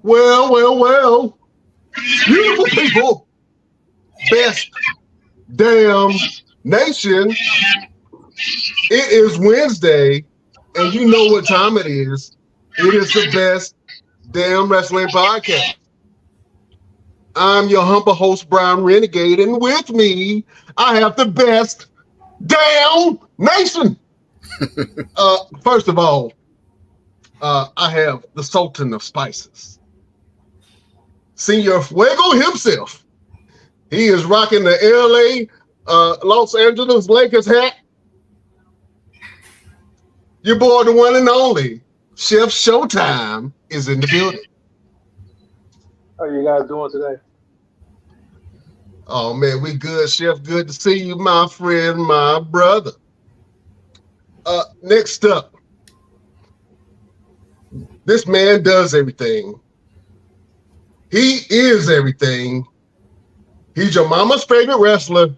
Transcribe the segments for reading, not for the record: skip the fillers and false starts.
Well. Beautiful people, best damn nation. It is Wednesday, and you know what time it is. It is the best damn wrestling podcast. I'm your humble host, Brown Renegade, and with me, I have the best damn nation. First of all, I have the Sultan of Spices, Senor Fuego himself. He is rocking the LA, Los Angeles Lakers hat. Your boy, the one and only, Chef Showtime, is in the building. How are you guys doing today? Oh, man, we good, Chef. Good to see you, my friend, my brother. Next up, this man does everything. He is everything. He's your mama's favorite wrestler,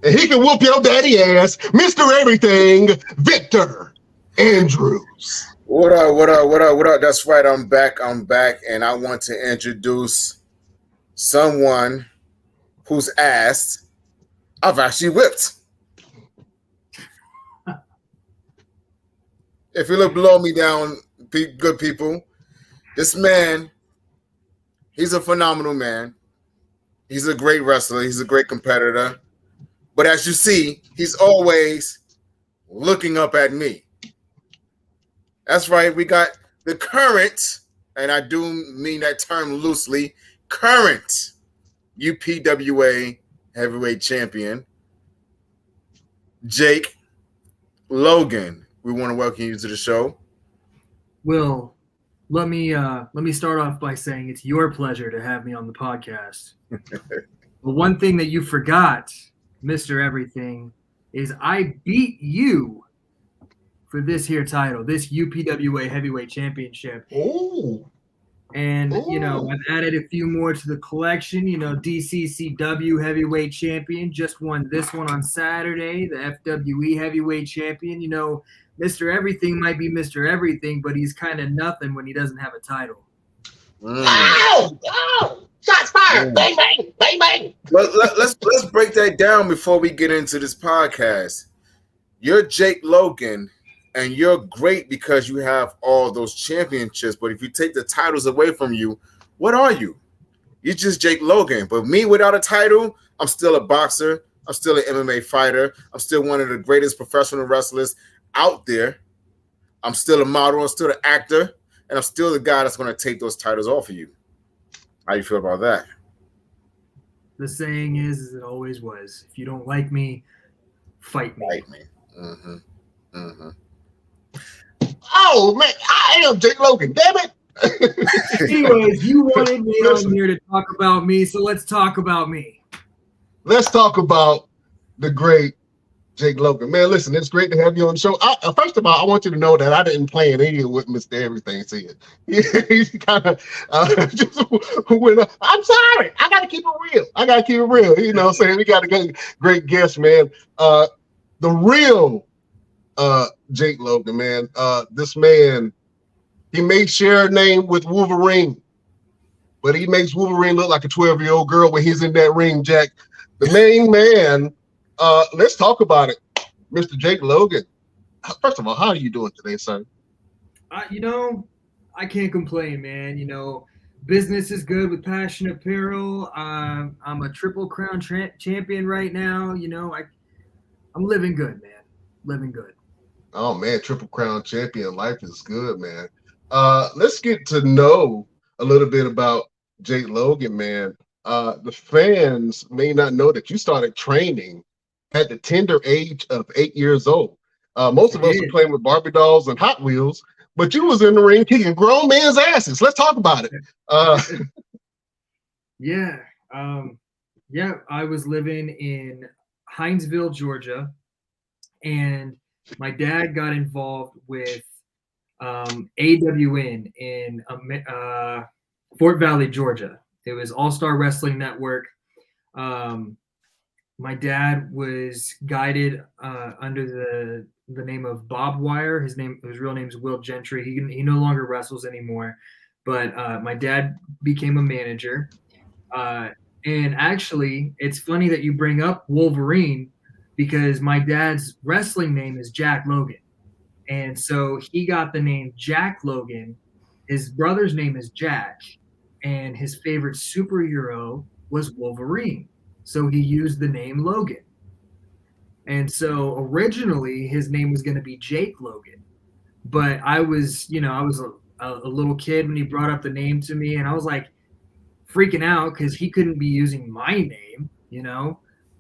and he can whoop your daddy ass, Mr. Everything, Victor Andrews. What up? That's right, I'm back, and I want to introduce someone whose ass I've actually whipped. If you look below me down, good people, this man, he's a phenomenal man. He's a great wrestler. He's a great competitor. But as you see, he's always looking up at me. That's right. We got the current, and I do mean that term loosely, current UPWA heavyweight champion, Jake Logan. We want to welcome you to the show. Will, let me start off by saying it's your pleasure to have me on the podcast. But one thing that you forgot, Mr. Everything, is I beat you for this here title, this UPWA Heavyweight Championship. Oh. And, I've added a few more to the collection. DCCW Heavyweight Champion just won this one on Saturday, the FWE Heavyweight Champion. Mr. Everything might be Mr. Everything, but he's kind of nothing when he doesn't have a title. Oh! Shots fired! Bang, bang, bang, bang! Let's break that down before we get into this podcast. You're Jake Logan, and you're great because you have all those championships. But if you take the titles away from you, what are you? You're just Jake Logan. But me without a title, I'm still a boxer. I'm still an MMA fighter. I'm still one of the greatest professional wrestlers out there. I'm still a model. I'm still an actor. And I'm still the guy that's going to take those titles off of you. How you feel about that? The saying is, as it always was, if you don't like me, fight me. Fight me. Mm-hmm. Mm-hmm. Oh, man, I am Jake Logan. Damn it. Anyways, you wanted me on here to talk about me, so let's talk about me. Let's talk about the great Jake Logan. Man, listen, it's great to have you on the show. First of all, I want you to know that I didn't plan any of what Mr. Everything said. He kind of just went up. I'm sorry. I got to keep it real. You know what I'm saying? We got a great guest, man. The real Jake Logan, man. This man, he may share a name with Wolverine, but he makes Wolverine look like a 12-year-old girl when he's in that ring, Jack. The main man. Let's talk about it, Mr. Jake Logan. First of all, how are you doing today, sir? I can't complain, man. Business is good with Passion Apparel. I'm a Triple Crown champion right now. I'm living good, man. Living good. Oh, man, Triple Crown champion. Life is good, man. Let's get to know a little bit about Jake Logan, man. The fans may not know that you started training at the tender age of 8 years old. Most of us are playing with Barbie dolls and Hot Wheels, but you was in the ring kicking grown men's asses. Let's talk about it. Yeah. I was living in Hinesville, Georgia, and my dad got involved with AWN in Fort Valley, Georgia. It was All-Star Wrestling Network. My dad was guided under the name of Bob Wire. His real name is Will Gentry. He no longer wrestles anymore. But my dad became a manager. And actually, it's funny that you bring up Wolverine because my dad's wrestling name is Jack Logan. And so he got the name Jack Logan. His brother's name is Jack, and his favorite superhero was Wolverine. So he used the name Logan. And so originally his name was going to be Jake Logan. But I was a little kid when he brought up the name to me, and I was like freaking out because he couldn't be using my name.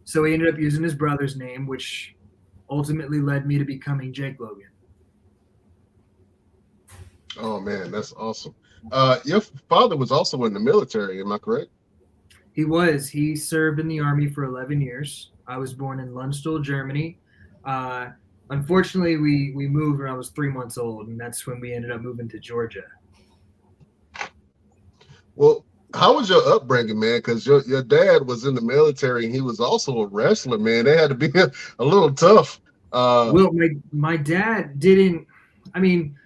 So he ended up using his brother's name, which ultimately led me to becoming Jake Logan. Oh man, that's awesome. Your father was also in the military, am I correct? He was. He served in the Army for 11 years. I was born in Lundstal, Germany. Unfortunately, we moved when I was 3 months old, and that's when we ended up moving to Georgia. Well, how was your upbringing, man? Because your dad was in the military and he was also a wrestler, man. They had to be a little tough. Well, my dad didn't. I mean,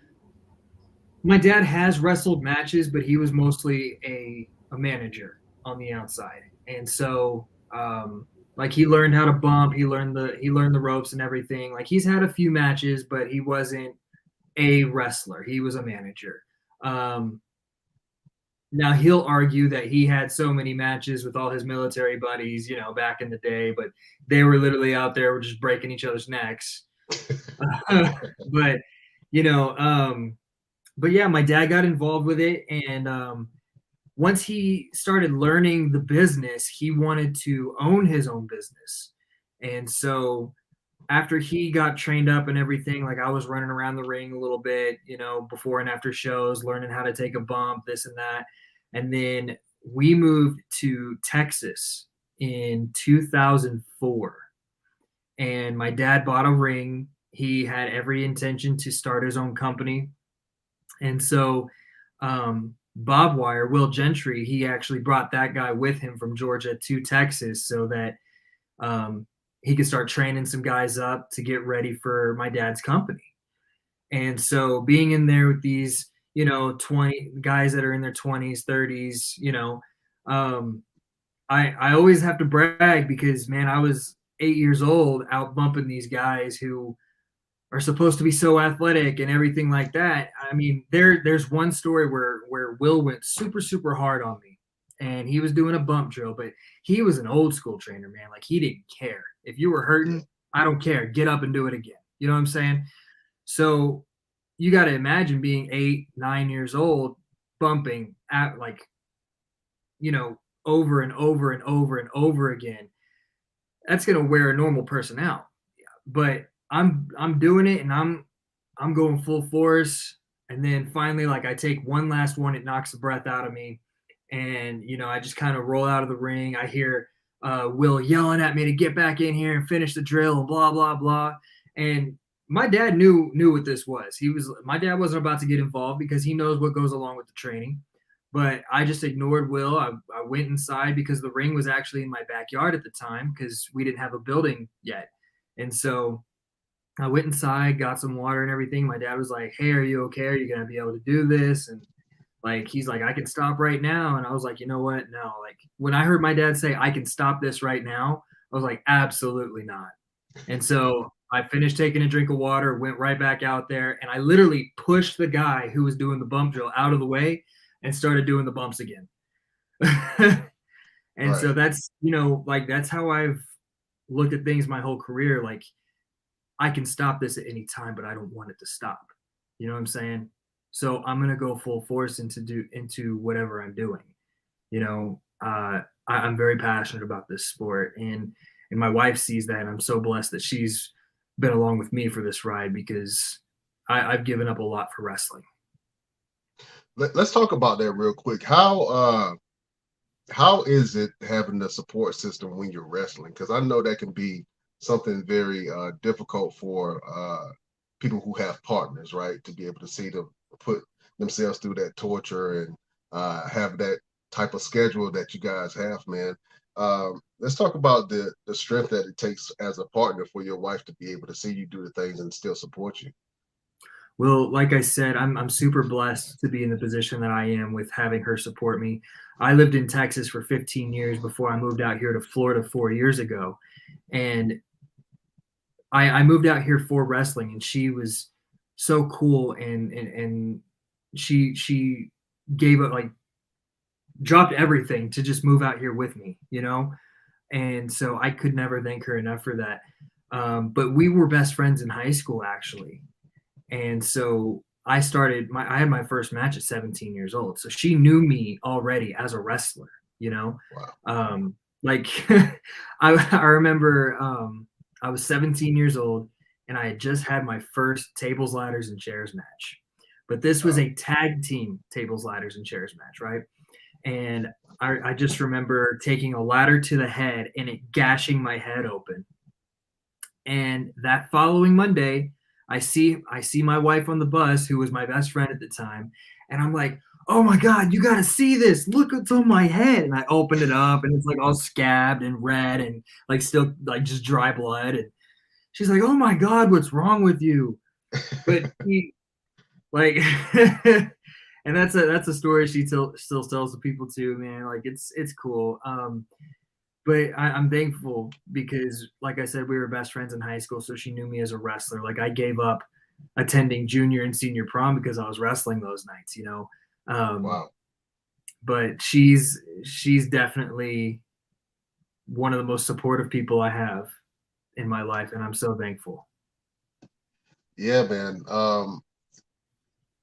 my dad has wrestled matches, but he was mostly a manager on the outside, and so like he learned how to bump, he learned the ropes and everything. Like he's had a few matches, but he wasn't a wrestler. He was a manager. Now he'll argue that he had so many matches with all his military buddies, back in the day, but they were literally out there just breaking each other's necks. but you know, but yeah, my dad got involved with it, and once he started learning the business, he wanted to own his own business. And so after he got trained up and everything, like I was running around the ring a little bit, before and after shows, learning how to take a bump, this and that. And then we moved to Texas in 2004. And my dad bought a ring. He had every intention to start his own company. And so Bob Wire, Will Gentry, he actually brought that guy with him from Georgia to Texas so that he could start training some guys up to get ready for my dad's company. And so being in there with these, 20 guys that are in their 20s, 30s, I always have to brag because, man, I was 8 years old out bumping these guys who are supposed to be so athletic and everything like that. I mean, there's one story where Will went super, super hard on me, and he was doing a bump drill, but he was an old school trainer, man. Like he didn't care. If you were hurting, I don't care. Get up and do it again. You know what I'm saying? So you got to imagine being 8, 9 years old, bumping at over and over and over and over again. That's going to wear a normal person out. But I'm doing it, and I'm going full force. And then finally, like I take one last one, it knocks the breath out of me. And, I just kind of roll out of the ring. I hear Will yelling at me to get back in here and finish the drill and blah, blah, blah. And my dad knew what this was. My dad wasn't about to get involved because he knows what goes along with the training. But I just ignored Will. I went inside because the ring was actually in my backyard at the time because we didn't have a building yet. And so I went inside, got some water and everything. My dad was like, "Hey, are you okay? Are you going to be able to do this?" And he's like, "I can stop right now." And I was like, "You know what? No." Like when I heard my dad say, "I can stop this right now," I was like, "Absolutely not." And so I finished taking a drink of water, went right back out there, and I literally pushed the guy who was doing the bump drill out of the way and started doing the bumps again. And Right. so that's, that's how I've looked at things my whole career. Like I can stop this at any time, but I don't want it to stop. You know what I'm saying? So I'm going to go full force into whatever I'm doing. I'm very passionate about this sport, and my wife sees that, and I'm so blessed that she's been along with me for this ride because I've given up a lot for wrestling. Let's talk about that real quick. How is it having the support system when you're wrestling? Because I know that can be something very difficult for people who have partners, right? To be able to see them put themselves through that torture and have that type of schedule that you guys have, man. Let's talk about the strength that it takes as a partner for your wife to be able to see you do the things and still support you. Well, like I said, I'm super blessed to be in the position that I am with having her support me. I lived in Texas for 15 years before I moved out here to Florida 4 years ago, and I moved out here for wrestling, and she was so cool, and she gave up, like, dropped everything to just move out here with me, you know? And so I could never thank her enough for that. But we were best friends in high school, actually. And so I had my first match at 17 years old. So she knew me already as a wrestler, you know? Wow. Like I remember I was 17 years old and I had just had my first tables, ladders, and chairs match. But this was a tag team tables, ladders, and chairs match, right? And I just remember taking a ladder to the head and it gashing my head open. And that following Monday, I see my wife on the bus, who was my best friend at the time, and I'm like, "Oh my God, you got to see this! Look what's on my head!" And I opened it up, and it's like all scabbed and red, and like still like just dry blood. And she's like, "Oh my God, what's wrong with you?" But he, like, and that's a story she still tells to people too, man. Like it's cool. But I'm thankful because, like I said, we were best friends in high school, so she knew me as a wrestler. Like I gave up attending junior and senior prom because I was wrestling those nights, you know. Wow. But she's definitely one of the most supportive people I have in my life, and I'm so thankful. Yeah, man.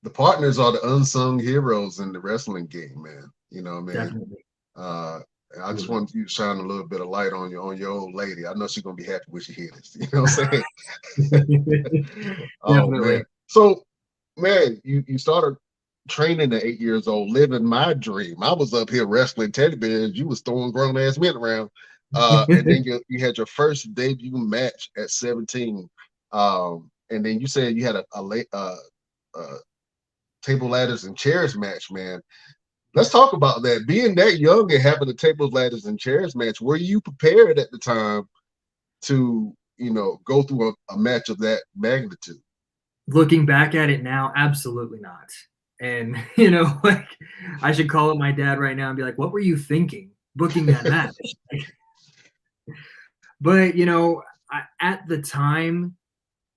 The partners are the unsung heroes in the wrestling game, man. You know what I mean? Definitely. I just want you to shine a little bit of light on your old lady. I know she's gonna be happy when she hears this. You know what I'm saying? Oh Definitely. man. So, man, you started training at 8 years old, living my dream. I was up here wrestling teddy bears. You was throwing grown ass men around. And then you had your first debut match at 17. And then you said you had a table, ladders, and chairs match, man. Let's talk about that. Being that young and having a tables, ladders, and chairs match, were you prepared at the time to, go through a match of that magnitude? Looking back at it now, absolutely not. And, like I should call up my dad right now and be like, what were you thinking booking that match? But, at the time,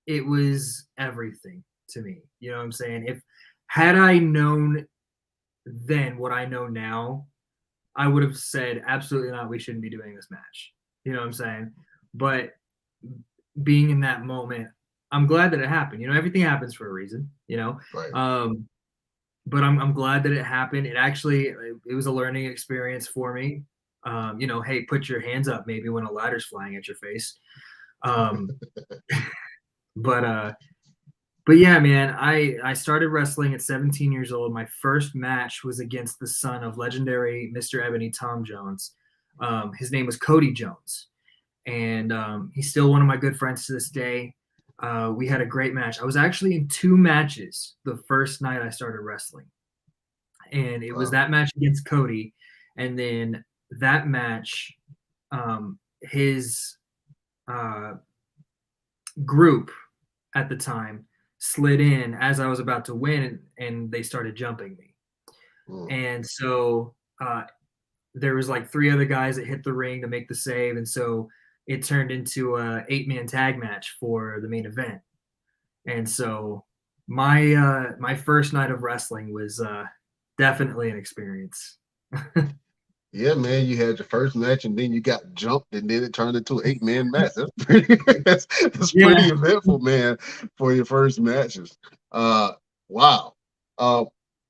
it was everything to me. You know what I'm saying? Had I known then what I know now, I would have said, absolutely not, we shouldn't be doing this match. You know what I'm saying? But being in that moment, I'm glad that it happened. Everything happens for a reason, Right. But I'm glad that it happened. It was a learning experience for me. Hey, put your hands up maybe when a ladder's flying at your face. But yeah, man, I started wrestling at 17 years old. My first match was against the son of legendary Mr. Ebony Tom Jones. His name was Cody Jones, and he's still one of my good friends to this day. We had a great match. I was actually in 2 matches the first night I started wrestling, and it was that match against Cody, and then that match, his group at the time slid in as I was about to win, and they started jumping me. And so there was like 3 other guys that hit the ring to make the save, and so it turned into a 8-man tag match for the main event. And so my first night of wrestling was definitely an experience. Yeah, man, you had your first match and then you got jumped and then it turned into an 8-man match. That's pretty that's pretty eventful, man, for your first matches. Wow. I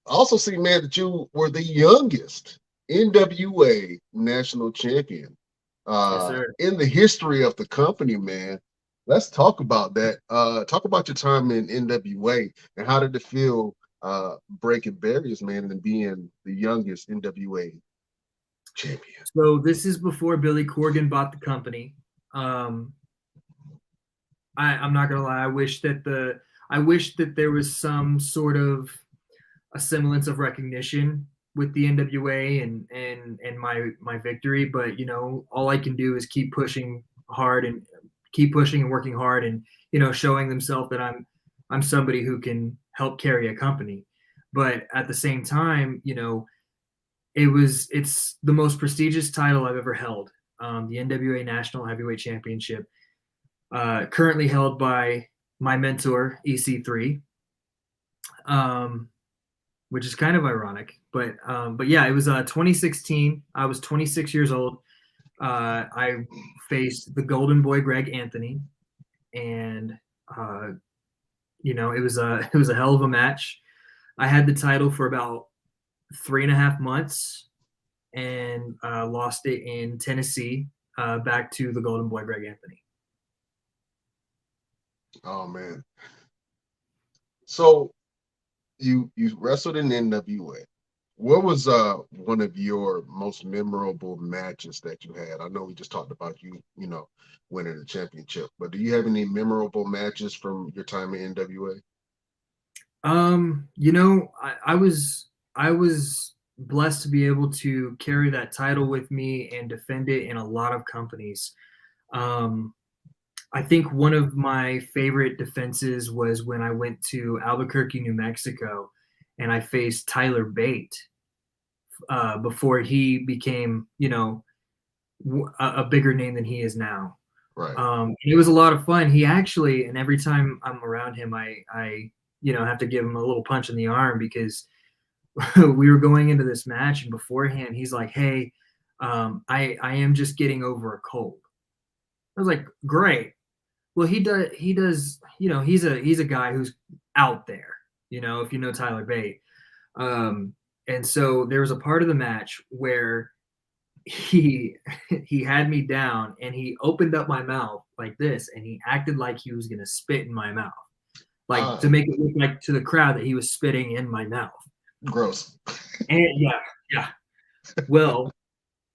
also see, man, that you were the youngest NWA national champion Yes, sir. in the history of the company, man. Let's talk about that. Talk about your time in NWA and how did it feel breaking barriers, man, and being the youngest NWA champion. So this is before Billy Corgan bought the company. I'm not gonna lie. I wish that there was some sort of a semblance of recognition with the NWA and my victory. But all I can do is keep pushing and working hard and showing themselves that I'm somebody who can help carry a company. But at the same time, it's the most prestigious title I've ever held. The NWA National Heavyweight Championship, currently held by my mentor, EC3, which is kind of ironic. But yeah, it was 2016. I was 26 years old. I faced the Golden Boy, Greg Anthony, and it was a hell of a match. I had the title for about 3.5 months and lost it in Tennessee, back to the Golden Boy, Greg Anthony. Oh man. So you wrestled in NWA. What was one of your most memorable matches that you had? I know we just talked about you winning the championship, but do you have any memorable matches from your time in NWA? I was blessed to be able to carry that title with me and defend it in a lot of companies. I think one of my favorite defenses was when I went to Albuquerque, New Mexico, and I faced Tyler Bate before he became, a bigger name than he is now. Right. It was a lot of fun. He actually, and every time I'm around him, I have to give him a little punch in the arm, because we were going into this match, and beforehand he's like, "Hey, I am just getting over a cold." I was like, "Great." Well, he does, he's a guy who's out there, if you know Tyler Bate. And so there was a part of the match where he had me down, and he opened up my mouth like this, and he acted like he was going to spit in my mouth, like to make it look like to the crowd that he was spitting in my mouth. Gross. And yeah. Well,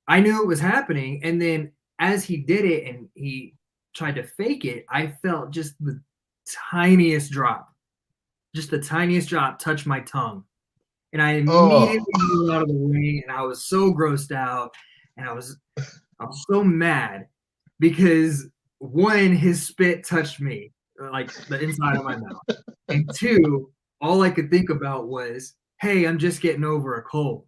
I knew it was happening. And then as he did it and he tried to fake it, I felt just the tiniest drop touch my tongue. And I immediately moved out of the ring, and I was so grossed out, and I was so mad because, one, his spit touched me, like the inside of my mouth. And two, all I could think about was, hey, I'm just getting over a cold.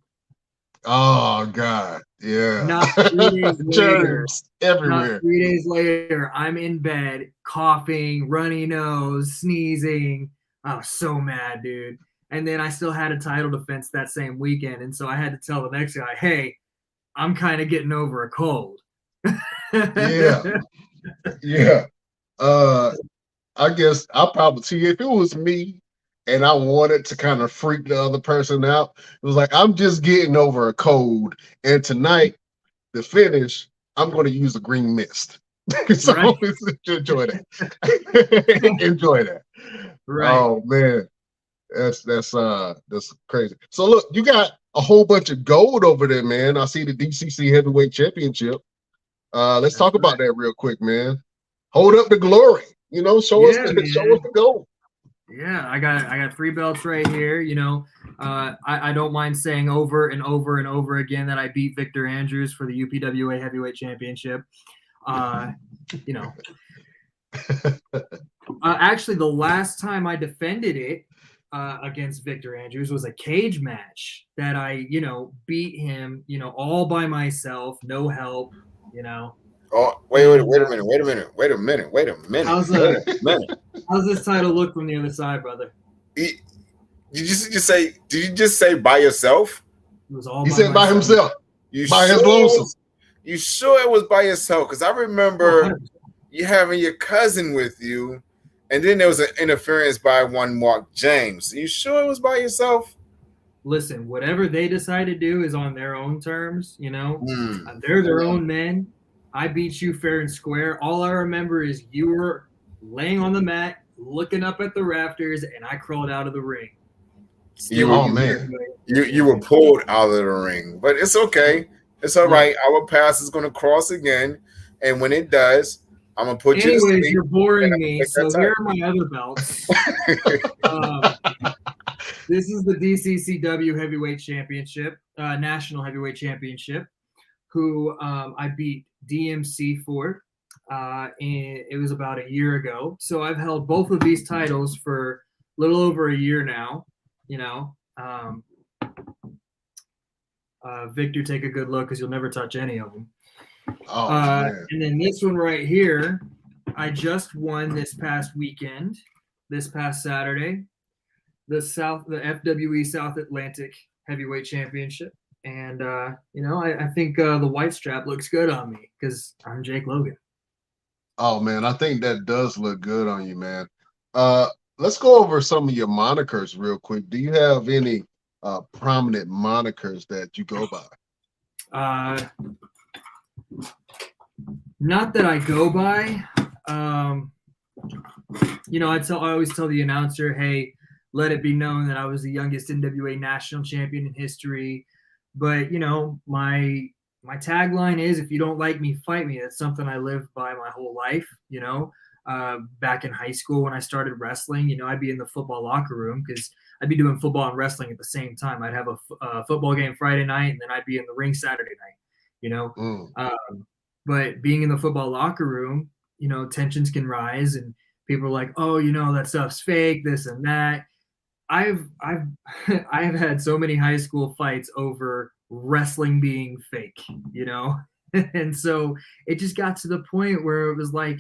Oh God. Yeah. Not 3 days later, Germs everywhere. Not 3 days later, I'm in bed, coughing, runny nose, sneezing. I was so mad, dude. And then I still had a title defense that same weekend. And so I had to tell the next guy, hey, I'm kind of getting over a cold. Yeah. Yeah. I guess I'll probably see if it was me and I wanted to kind of freak the other person out. It was like, I'm just getting over a cold. And tonight, the finish, I'm going to use the green mist. So Right. Enjoy that. Enjoy that. Right. Oh man. That's crazy. So look, you got a whole bunch of gold over there, man. I see the DCC Heavyweight Championship. Let's talk about that real quick, man. Hold up the glory. Show us the gold. Yeah, I got 3 belts right here. I don't mind saying over and over and over again that I beat Victor Andrews for the UPWA Heavyweight Championship. Actually, the last time I defended it against Victor Andrews was a cage match that I, beat him, all by myself, no help, Oh, wait a minute. How's this title look from the other side, brother? Did you just say by yourself? It was all He said by himself. You By his sure lonesome. You sure it was by yourself? Because I remember 100%. you having your cousin with you, and then there was an interference by one Mark James. Are you sure it was by yourself? Listen, whatever they decide to do is on their own terms, They're their own men. I beat you fair and square. All I remember is you were laying on the mat, looking up at the rafters, and I crawled out of the ring. You were Still, pulled out of the ring, but it's okay. It's all right. Our path is going to cross again, and when it does, I'm gonna put you to Anyways, sleep. you're boring me. Take So that here are my other belts. This is the DCCW Heavyweight Championship, National Heavyweight Championship, who I beat DMC for. and it was about a year ago. So I've held both of these titles for a little over a year now. Victor, take a good look because you'll never touch any of them. Oh, man. And then this one right here, I just won this past weekend, this past Saturday, the FWE South Atlantic Heavyweight Championship. And, I think the white strap looks good on me because I'm Jake Logan. Oh, man, I think that does look good on you, man. Let's go over some of your monikers real quick. Do you have any prominent monikers that you go by? Not that I go by. I always tell the announcer, hey, let it be known that I was the youngest NWA national champion in history. But, my tagline is, if you don't like me, fight me. That's something I lived by my whole life. Back in high school when I started wrestling, I'd be in the football locker room because I'd be doing football and wrestling at the same time. I'd have a football game Friday night, and then I'd be in the ring Saturday night, But being in the football locker room, tensions can rise and people are like, oh, that stuff's fake, this and that. I've had so many high school fights over wrestling being fake, and so it just got to the point where it was like,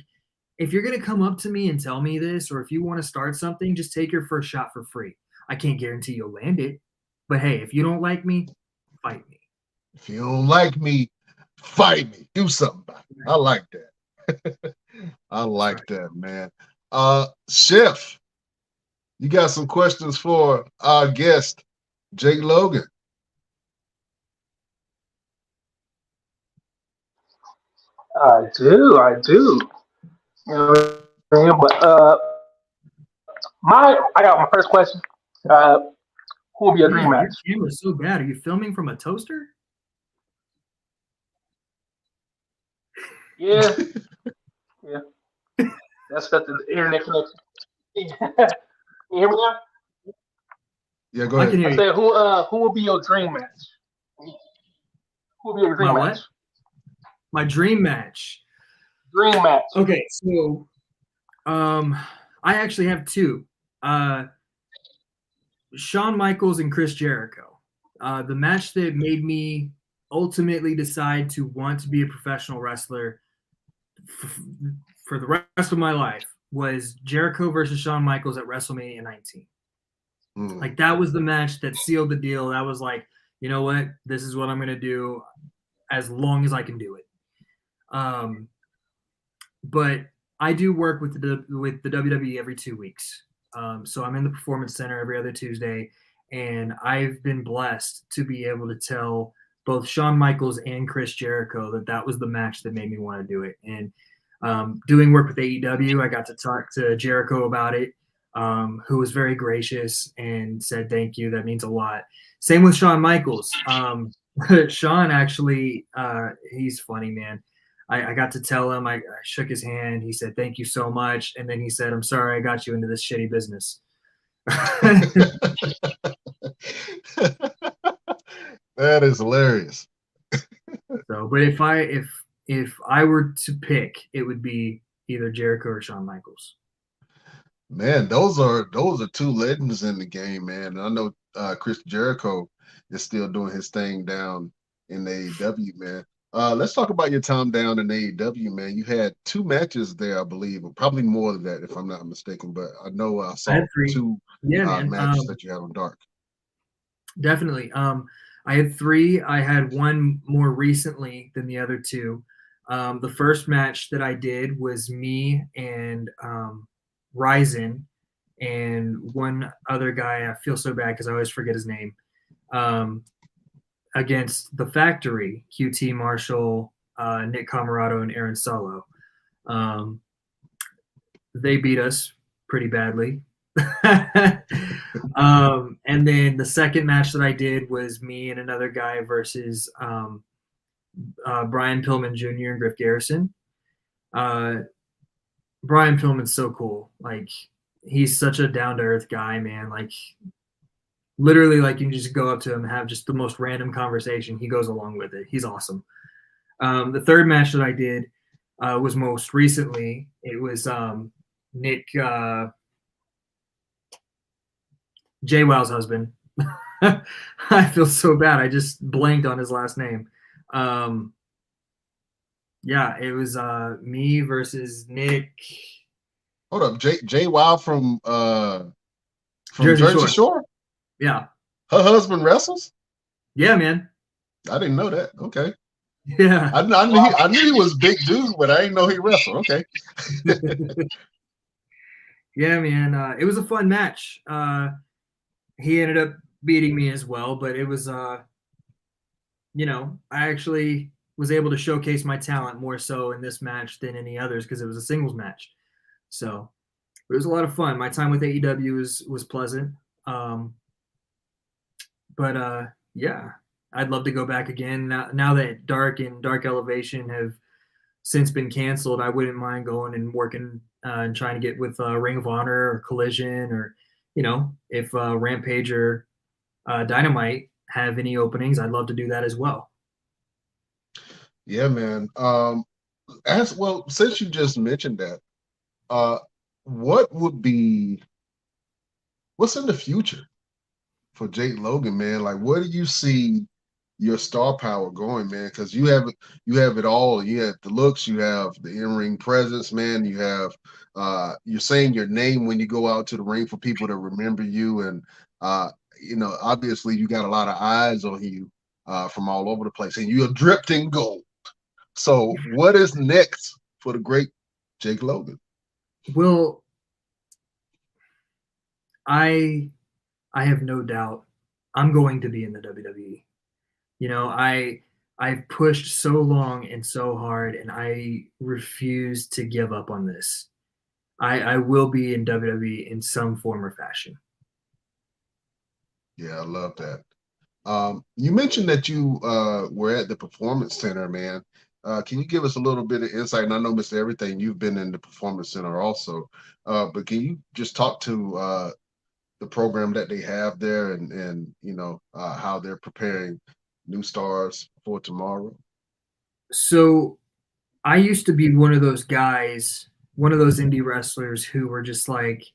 if you're going to come up to me and tell me this, or if you want to start something, just take your first shot for free. I can't guarantee you'll land it, but hey, if you don't like me, fight me. If you don't like me, fight me. Do something about it. I like that. I like that, man. Chef, you got some questions for our guest, Jake Logan? I do. But I got my first question. Who will be your dream match? Your camera's so bad. Are you filming from a toaster? Yeah. That's the internet connection. You hear me now? Yeah, go ahead. I can hear I you. said, who will be your dream match? Who will be your dream match? My dream match. Dream match. Okay, so I actually have two. Shawn Michaels and Chris Jericho. The match that made me ultimately decide to want to be a professional wrestler for the rest of my life was Jericho versus Shawn Michaels at WrestleMania 19. Like, that was the match that sealed the deal. That was like, you know what? This is what I'm going to do as long as I can do it. But I do work with the WWE every 2 weeks. So I'm in the Performance Center every other Tuesday, and I've been blessed to be able to tell both Shawn Michaels and Chris Jericho that was the match that made me want to do it. And doing work with AEW, I got to talk to Jericho about it, who was very gracious and said, thank you. That means a lot. Same with Shawn Michaels. Shawn actually, he's funny, man. I got to tell him, I shook his hand. He said, thank you so much. And then he said, I'm sorry I got you into this shitty business. That is hilarious. So, but if I were to pick, it would be either Jericho or Shawn Michaels. Man, those are two legends in the game, man. I know Chris Jericho is still doing his thing down in AEW, man. Let's talk about your time down in AEW, man. You had 2 matches there, I believe, or probably more than that, if I'm not mistaken. But I know I saw 2 matches that you had on Dark. Definitely. I had 3. I had 1 more recently than the other 2. The first match that I did was me and Ryzen and one other guy. I feel so bad because I always forget his name. Against the Factory, QT Marshall, Nick Camarado, and Aaron Solo. They beat us pretty badly. And then the second match that I did was me and another guy versus Brian Pillman Jr. and Griff Garrison. Brian Pillman's so cool. Like, he's such a down-to-earth guy, man. Like, literally, like, you can just go up to him and have just the most random conversation. He goes along with it. He's awesome. The third match that I did was most recently. It was Nick JWoww's husband. I feel so bad. I just blanked on his last name. Yeah, it was me versus Nick. Hold up, Jay Wow from Jersey Jersey Shore. Shore. Yeah. Her husband wrestles. Yeah, man. I didn't know that. Okay. Yeah. I knew he was big dude, but I didn't know he wrestled. Okay. Yeah, man. It was a fun match. He ended up beating me as well, but it was you know, I actually was able to showcase my talent more so in this match than any others because it was a singles match. So it was a lot of fun. My time with AEW was pleasant. But yeah, I'd love to go back again. Now that Dark and Dark Elevation have since been canceled, I wouldn't mind going and working and trying to get with Ring of Honor or Collision, or if Rampage or Dynamite have any openings, I'd love to do that as well. Yeah, man. As well, since you just mentioned that, what's in the future for Jake Logan, man? Like, where do you see your star power going, man? Because you have it all. You have the looks, you have the in-ring presence, man. You have you're saying your name when you go out to the ring for people to remember you, and obviously you got a lot of eyes on you from all over the place, and you're dripped in gold. So what is next for the great Jake Logan? Well, I have no doubt I'm going to be in the WWE. I've pushed so long and so hard, and I refuse to give up on this. I will be in WWE in some form or fashion. Yeah, I love that. You mentioned that you were at the Performance Center, man. Can you give us a little bit of insight? And I know, Mr. Everything, you've been in the Performance Center also, but can you just talk to the program that they have there, and how they're preparing new stars for tomorrow? So I used to be one of those guys, one of those indie wrestlers who were just like,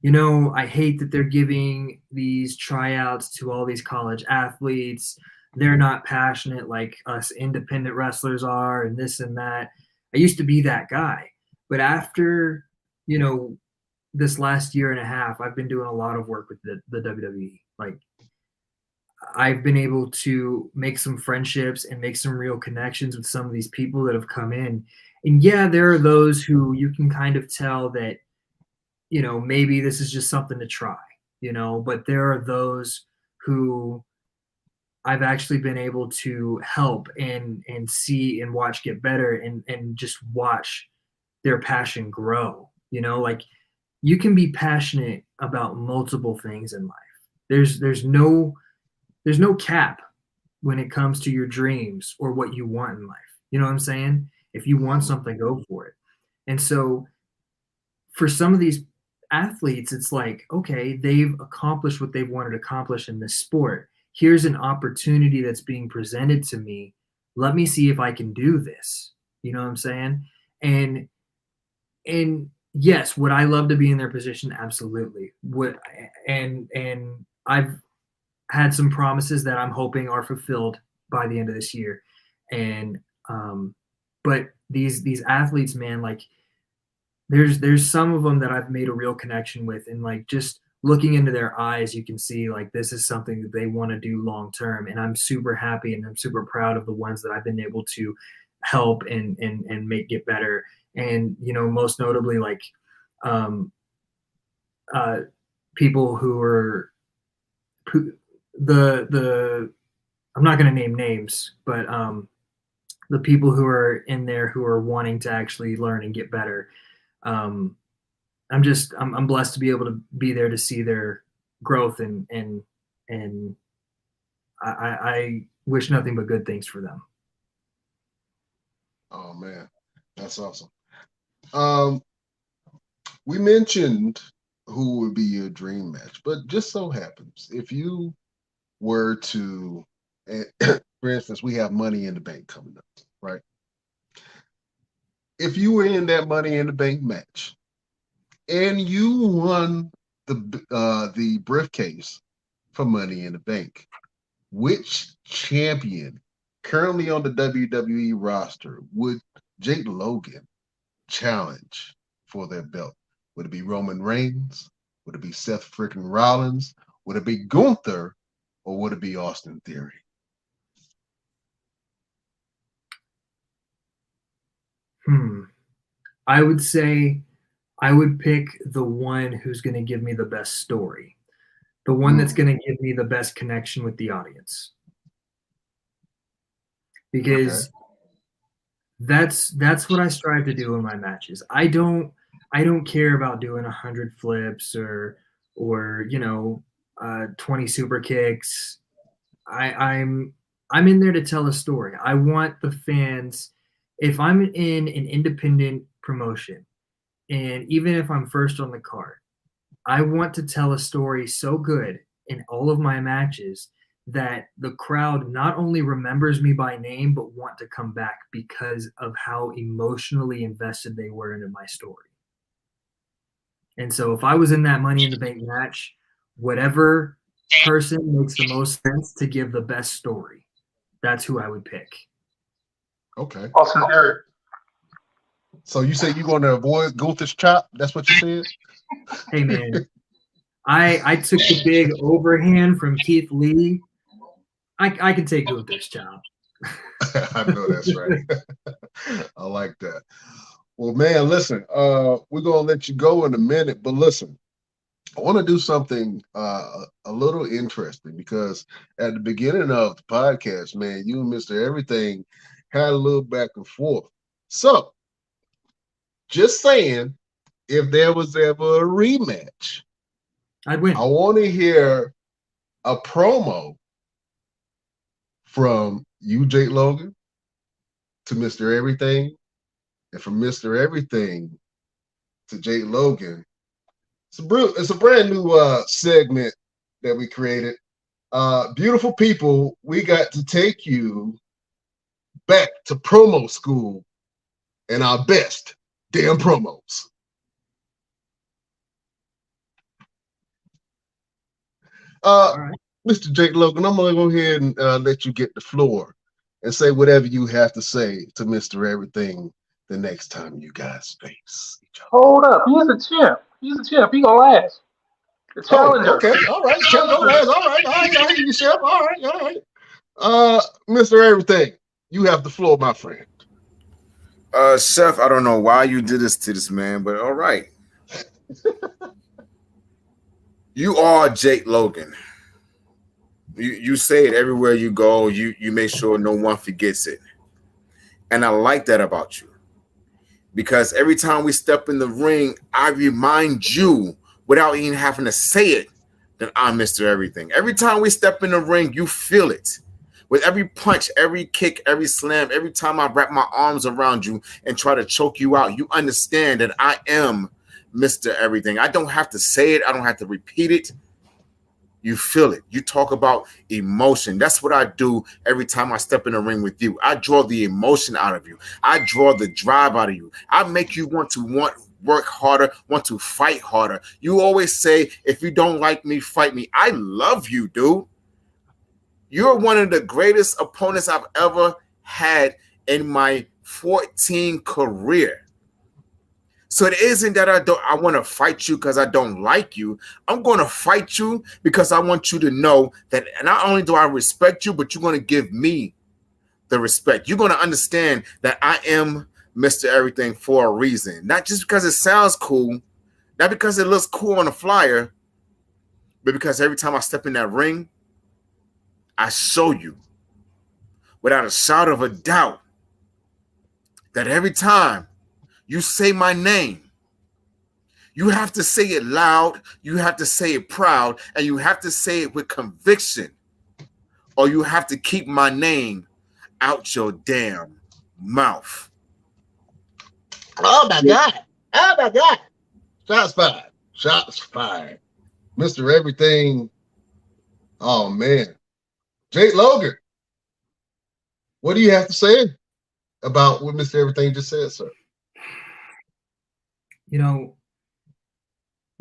I hate that they're giving these tryouts to all these college athletes. They're not passionate like us independent wrestlers are, and this and that. I used to be that guy. But after, this last year and a half, I've been doing a lot of work with the WWE. Like, I've been able to make some friendships and make some real connections with some of these people that have come in. And yeah, there are those who you can kind of tell that, maybe this is just something to try, but there are those who I've actually been able to help and see and watch get better, and just watch their passion grow. Like, you can be passionate about multiple things in life. There's no cap when it comes to your dreams or what you want in life. You know what I'm saying? If you want something, go for it. And so for some of these athletes, it's like, okay, they've accomplished what they've wanted to accomplish in this sport. Here's an opportunity that's being presented to me. Let me see if I can do this. You know what I'm saying? And yes, would I love to be in their position? Absolutely. And I've had some promises that I'm hoping are fulfilled by the end of this year. And but these athletes, man, like, there's some of them that I've made a real connection with, and like, just looking into their eyes, you can see like this is something that they want to do long term. And I'm super happy and I'm super proud of the ones that I've been able to help and make get better. And most notably, like people who are the I'm not going to name names, but the people who are in there who are wanting to actually learn and get better. I'm blessed to be able to be there to see their growth, and I wish nothing but good things for them. Oh man, that's awesome. We mentioned who would be your dream match, but just so happens if you were to, for instance, we have Money in the Bank coming up, right? if you were in that Money in the Bank match and you won the briefcase for Money in the Bank, which champion currently on the WWE roster would Jake Logan challenge for their belt? Would it be Roman Reigns? Would it be Seth freaking Rollins? Would it be Gunther? Or would it be Austin Theory? I would say I would pick the one who's going to give me the best story, the one that's going to give me the best connection with the audience. Because that's what I strive to do in my matches. I don't care about doing 100 flips or 20 super kicks. I'm in there to tell a story. I want the fans, if I'm in an independent promotion, and even if I'm first on the card, I want to tell a story so good in all of my matches that the crowd not only remembers me by name, but want to come back because of how emotionally invested they were into my story. And so if I was in that Money in the Bank match, whatever person makes the most sense to give the best story, that's who I would pick. Okay. Austin Theory. So you say you're going to avoid Gunther's chop? That's what you said? Hey, man. I took the big overhand from Keith Lee. I can take Gunther's chop. I know that's right. I like that. Well, man, listen, we're going to let you go in a minute, but listen, I want to do something a little interesting because at the beginning of the podcast, man, you and Mr. Everything had a little back and forth. So, just saying, if there was ever a rematch, I'd win. I want to hear a promo from you, Jake Logan, to Mr. Everything, and from Mr. Everything to Jake Logan. It's a brand new segment that we created. Beautiful people, we got to take you back to promo school and our best damn promos. All right. Mr. Jake Logan, I'm going to go ahead and let you get the floor and say whatever you have to say to Mr. Everything the next time you guys face each other. Hold up. He's a champ. He's a champ. He gonna last. The challenger. Okay. All right. Champ gonna last. All right. I hear you, Chef. All right. Mr. Everything, you have the floor, my friend. Chef, I don't know why you did this to this man, but all right. You are Jake Logan. You say it everywhere you go. You make sure no one forgets it. And I like that about you. Because every time we step in the ring, I remind you without even having to say it that I'm Mr. Everything. Every time we step in the ring, you feel it. With every punch, every kick, every slam, every time I wrap my arms around you and try to choke you out, you understand that I am Mr. Everything. I don't have to say it. I don't have to repeat it. You feel it. You talk about emotion. That's what I do every time I step in the ring with you. I draw the emotion out of you. I draw the drive out of you. I make you want to work harder, want to fight harder. You always say, if you don't like me, fight me. I love you, dude. You're one of the greatest opponents I've ever had in my 14 career. So it isn't that I want to fight you because I don't like you. I'm going to fight you because I want you to know that not only do I respect you, but you're going to give me the respect. You're going to understand that I am Mr. Everything for a reason. Not just because it sounds cool, not because it looks cool on a flyer, but because every time I step in that ring, I show you without a shadow of a doubt that every time you say my name, you have to say it loud, you have to say it proud, and you have to say it with conviction, or you have to keep my name out your damn mouth. Oh my God. Oh my God. Shots fired. Shots fired. Mr. Everything. Oh man. Jake Logan. What do you have to say about what Mr. Everything just said, sir? You know,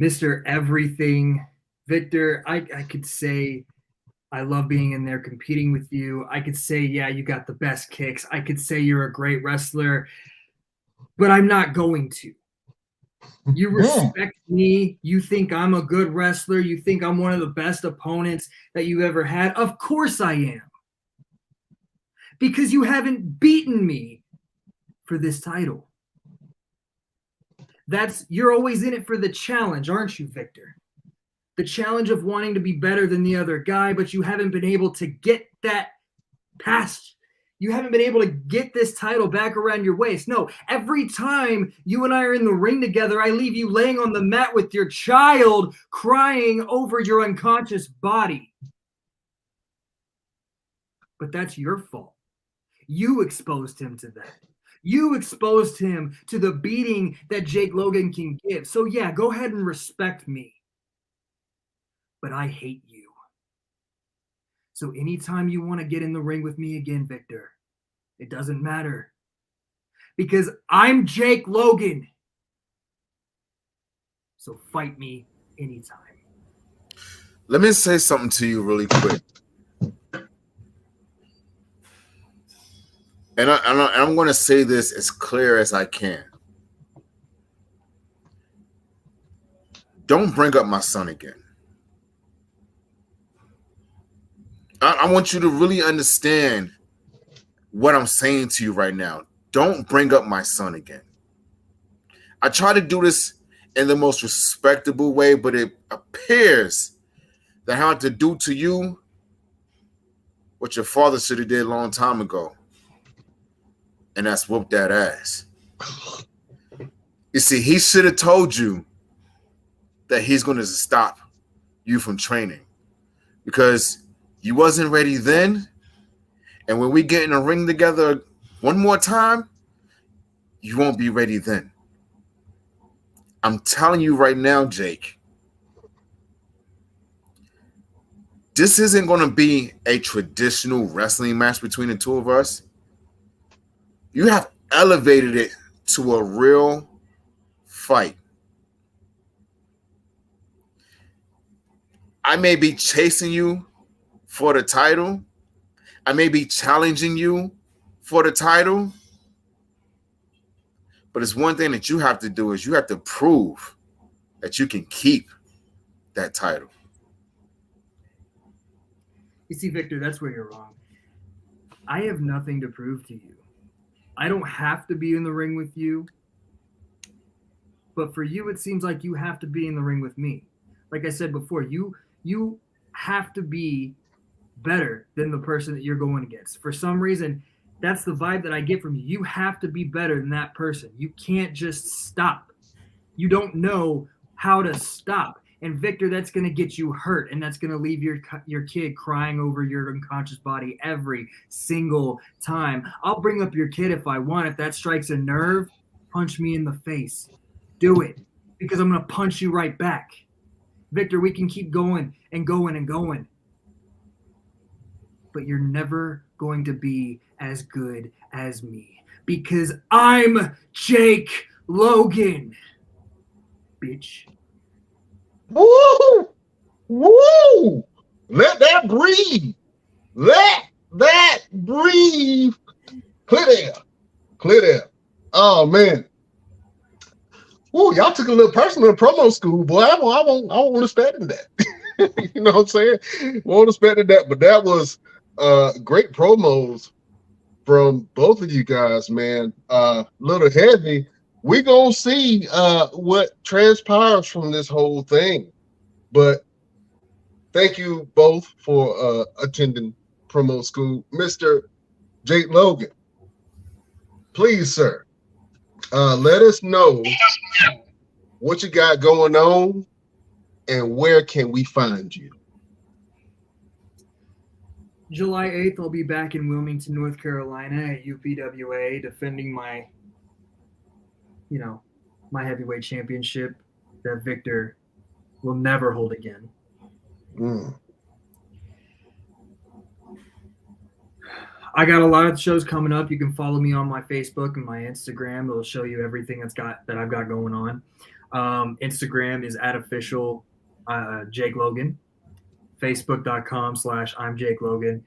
Mr. Everything, Victor, I could say I love being in there competing with you. I could say, yeah, you got the best kicks. I could say you're a great wrestler, but I'm not going to. You respect me. You think I'm a good wrestler. You think I'm one of the best opponents that you ever had. Of course I am. Because you haven't beaten me for this title. You're always in it for the challenge, aren't you, Victor? The challenge of wanting to be better than the other guy, but you haven't been able to get that past. You haven't been able to get this title back around your waist. No, every time you and I are in the ring together, I leave you laying on the mat with your child crying over your unconscious body. But that's your fault. You exposed him to that. You exposed him to the beating that Jake Logan can give. So yeah, go ahead and respect me. But I hate you. So anytime you want to get in the ring with me again, Victor, it doesn't matter. Because I'm Jake Logan. So fight me anytime. Let me say something to you really quick. And I'm going to say this as clear as I can. Don't bring up my son again. I want you to really understand what I'm saying to you right now. Don't bring up my son again. I try to do this in the most respectable way, but it appears that I have to do to you what your father should have did a long time ago. And that's whoop that ass. You see, he should have told you that he's going to stop you from training because you wasn't ready then. And when we get in a ring together one more time, you won't be ready then. I'm telling you right now, Jake, this isn't going to be a traditional wrestling match between the two of us. You have elevated it to a real fight. I may be chasing you for the title. I may be challenging you for the title. But it's one thing that you have to do is you have to prove that you can keep that title. You see, Victor, that's where you're wrong. I have nothing to prove to you. I don't have to be in the ring with you. But for you, it seems like you have to be in the ring with me. Like I said before, you have to be better than the person that you're going against. For some reason, that's the vibe that I get from you. You have to be better than that person. You can't just stop. You don't know how to stop. And Victor, that's going to get you hurt, and that's going to leave your kid crying over your unconscious body every single time. I'll bring up your kid if I want. If that strikes a nerve, punch me in the face. Do it, because I'm going to punch you right back. Victor, we can keep going and going and going. But you're never going to be as good as me, because I'm Jake Logan, bitch. Woo! Woo! Let that breathe. Let that breathe. Clear there. Clear there. Oh man. Woo, y'all took a little personal in promo school, boy. I won't expect that. You know what I'm saying? Won't expect that, but that was great promos from both of you guys, man. Little heavy. We gonna see what transpires from this whole thing. But thank you both for attending promo school. Mr. Jake Logan, please, sir, let us know what you got going on and where can we find you. July 8th, I'll be back in Wilmington, North Carolina at UPWA defending my heavyweight championship that Victor will never hold again. I got a lot of shows coming up. You can follow me on my Facebook and my Instagram. It'll show you everything that I've got going on. Instagram is @official Jake Logan. Facebook.com/I'm Jake Logan.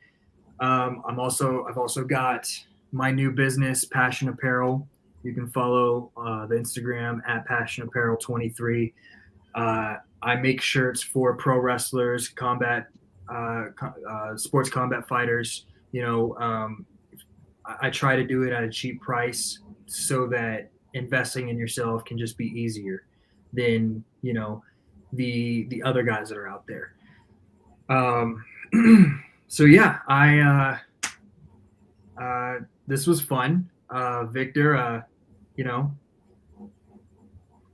I've also got my new business, Passion Apparel. You can follow the Instagram @PassionApparel23. I make shirts for pro wrestlers, sports combat fighters. I try to do it at a cheap price so that investing in yourself can just be easier than the other guys that are out there. So yeah, this was fun, Victor.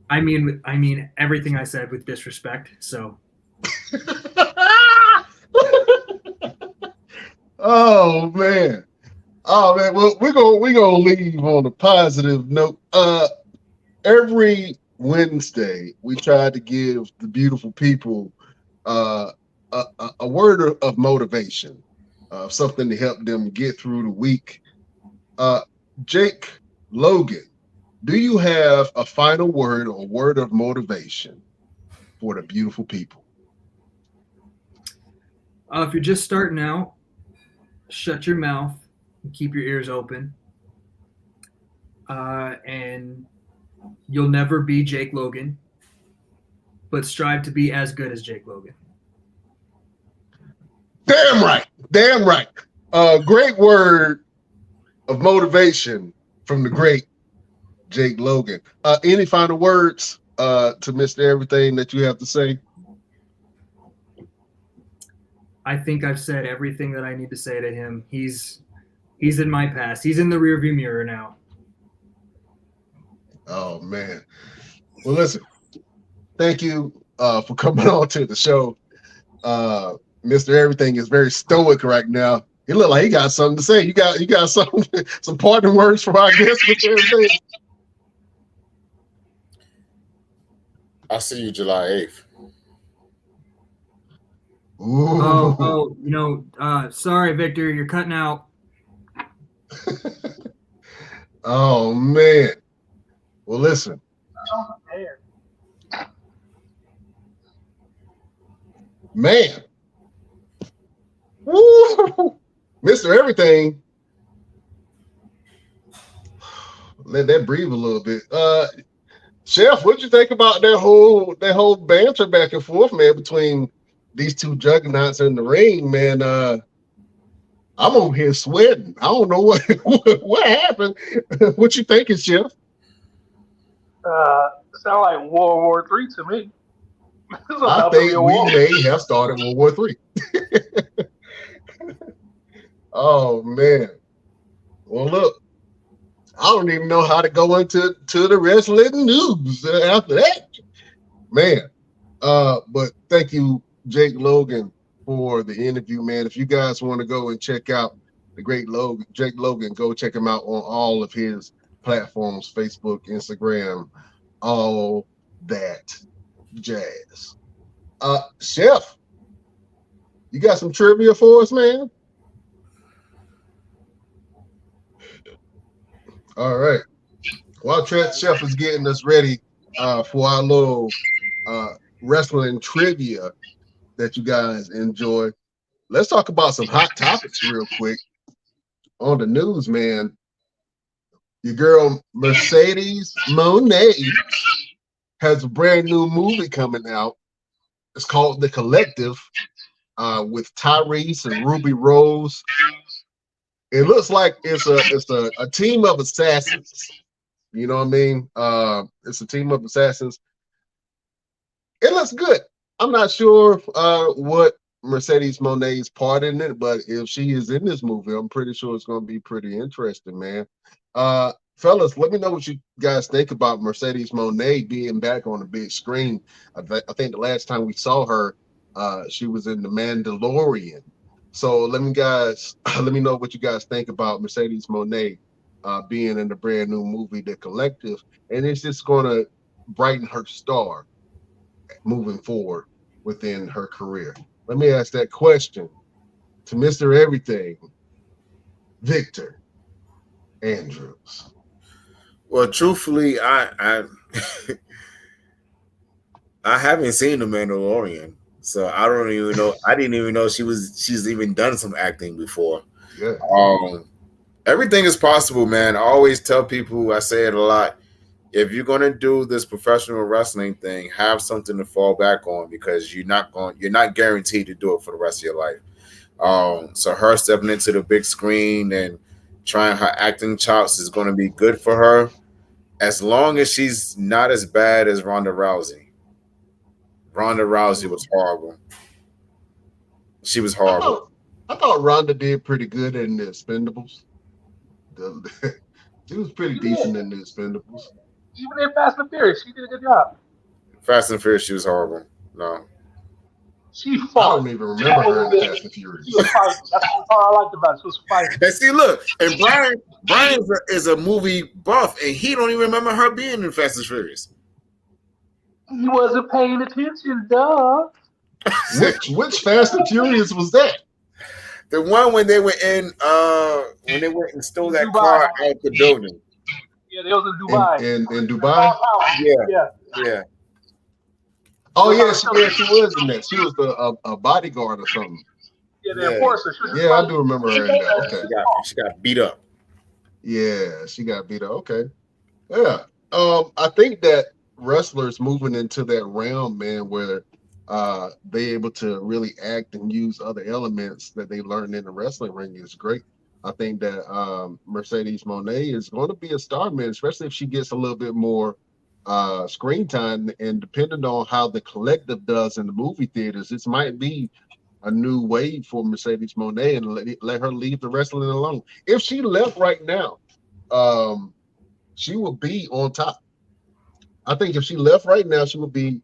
I mean everything I said with disrespect. So. Oh man. Well, we're gonna leave on a positive note. Every Wednesday we try to give the beautiful people a word of motivation, something to help them get through the week. Jake Logan, do you have a final word or word of motivation for the beautiful people? If you're just starting out, shut your mouth and keep your ears open. And you'll never be Jake Logan, but strive to be as good as Jake Logan. Damn right. Great word of motivation from the great Jake Logan. Any final words to Mr. Everything that you have to say? I think I've said everything that I need to say to him. He's in my past. He's in the rearview mirror now. Oh man. Well, listen. Thank you for coming on to the show. Mr. Everything is very stoic right now. He look like he got something to say. You got some parting words for our guest, Mr. Everything. I'll see you July 8th. Ooh. Sorry, Victor, you're cutting out. Oh man. Well, listen. Man. Woo! Mr. Everything. Let that breathe a little bit. Chef, what'd you think about that whole banter back and forth, man, between these two juggernauts in the ring, man? I'm over here sweating. I don't know what happened. What you thinking, Chef? Sound like World War III to me. I think we may have started World War III. Oh man. Well, look, I don't even know how to go into the wrestling news after that, man. But thank you, Jake Logan, for the interview, man. If you guys want to go and check out the great Jake Logan, go check him out on all of his platforms, Facebook, Instagram, all that jazz. Chef, you got some trivia for us, man? All right. While Chef is getting us ready for our little wrestling trivia that you guys enjoy, let's talk about some hot topics real quick on the news, man. Your girl Mercedes Moné has a brand new movie coming out. It's called The Collective, with Tyrese and Ruby Rose. It looks like it's a team of assassins. You know what I mean? It's a team of assassins. It looks good. I'm not sure what Mercedes Moné's part in it, but if she is in this movie, I'm pretty sure it's going to be pretty interesting, man. Fellas, let me know what you guys think about Mercedes Moné being back on the big screen. I think the last time we saw her, she was in The Mandalorian. So let me know what you guys think about Mercedes Moné being in the brand new movie, The Collective, and it's just going to brighten her star moving forward within her career. Let me ask that question to Mr. Everything. Victor Andrews. Well, truthfully, I I haven't seen The Mandalorian, so I don't even know. I didn't even know she's even done some acting before. Yeah. Everything is possible, man. I always tell people, I say it a lot. If you're gonna do this professional wrestling thing, have something to fall back on because you're not guaranteed to do it for the rest of your life. So her stepping into the big screen and trying her acting chops is going to be good for her, as long as she's not as bad as Ronda Rousey. Ronda Rousey was horrible. She was horrible. I thought Ronda did pretty good in the Expendables. She was pretty decent in the Expendables. Even in Fast and Furious, she did a good job. Fast and Furious, she was horrible. No. She I fought. don't even remember her in Fast and Furious. She was fighting. That's what I liked about it. She was fighting. And see, look, and Brian is a movie buff, and he don't even remember her being in Fast and Furious. He wasn't paying attention, duh. Which Fast and Furious was that? The one when they were in, when they went and stole that Dubai. car out the building. Yeah, they was in Dubai. In Dubai? Yeah. Oh yeah, she was in that. She was a bodyguard or something. Yeah, the enforcer. Yeah, I do remember her in that. Okay. She got beat up. Yeah, she got beat up. Okay. Yeah. I think that wrestlers moving into that realm, man, where they able to really act and use other elements that they learned in the wrestling ring is great. I think that Mercedes Moné is going to be a star, man, especially if she gets a little bit more screen time, and depending on how the collective does in the movie theaters, this might be a new wave for Mercedes Moné, and let her leave the wrestling alone. If she left right now, she would be on top. I think if she left right now, she would be